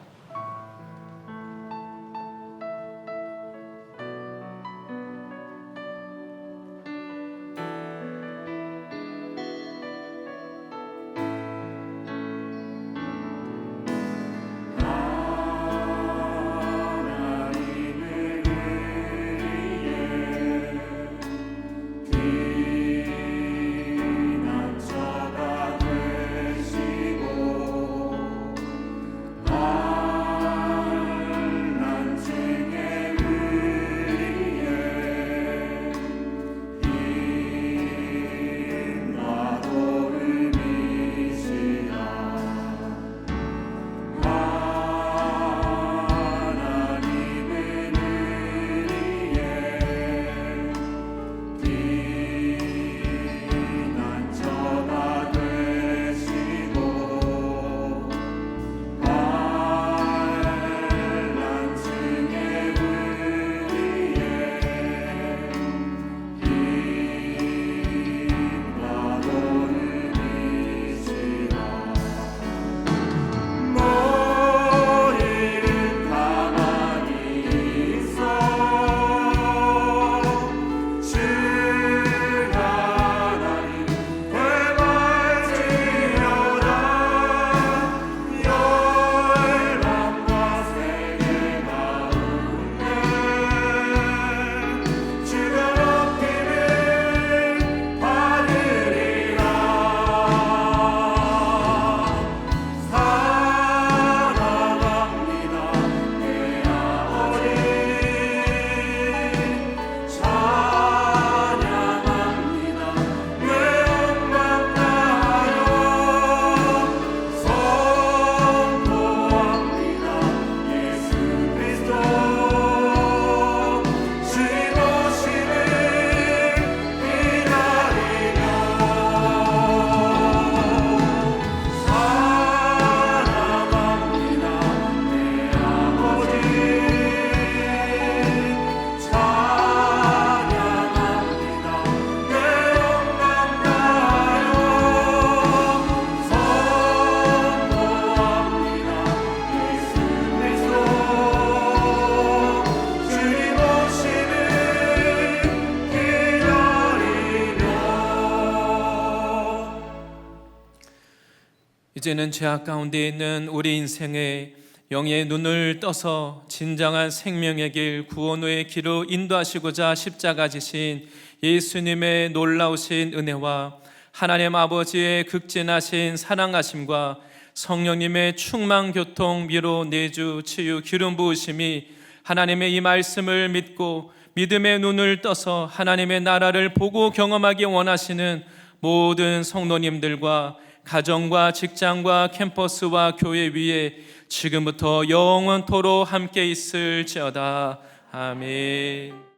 이제는 죄악 가운데 있는 우리 인생의 영의 눈을 떠서 진정한 생명의 길, 구원의 길로 인도하시고자 십자가 지신 예수님의 놀라우신 은혜와 하나님 아버지의 극진하신 사랑하심과 성령님의 충만 교통, 위로, 내주, 치유, 기름 부으심이 하나님의 이 말씀을 믿고 믿음의 눈을 떠서 하나님의 나라를 보고 경험하기 원하시는 모든 성도님들과 가정과 직장과 캠퍼스와 교회 위에 지금부터 영원토록 함께 있을지어다. 아멘.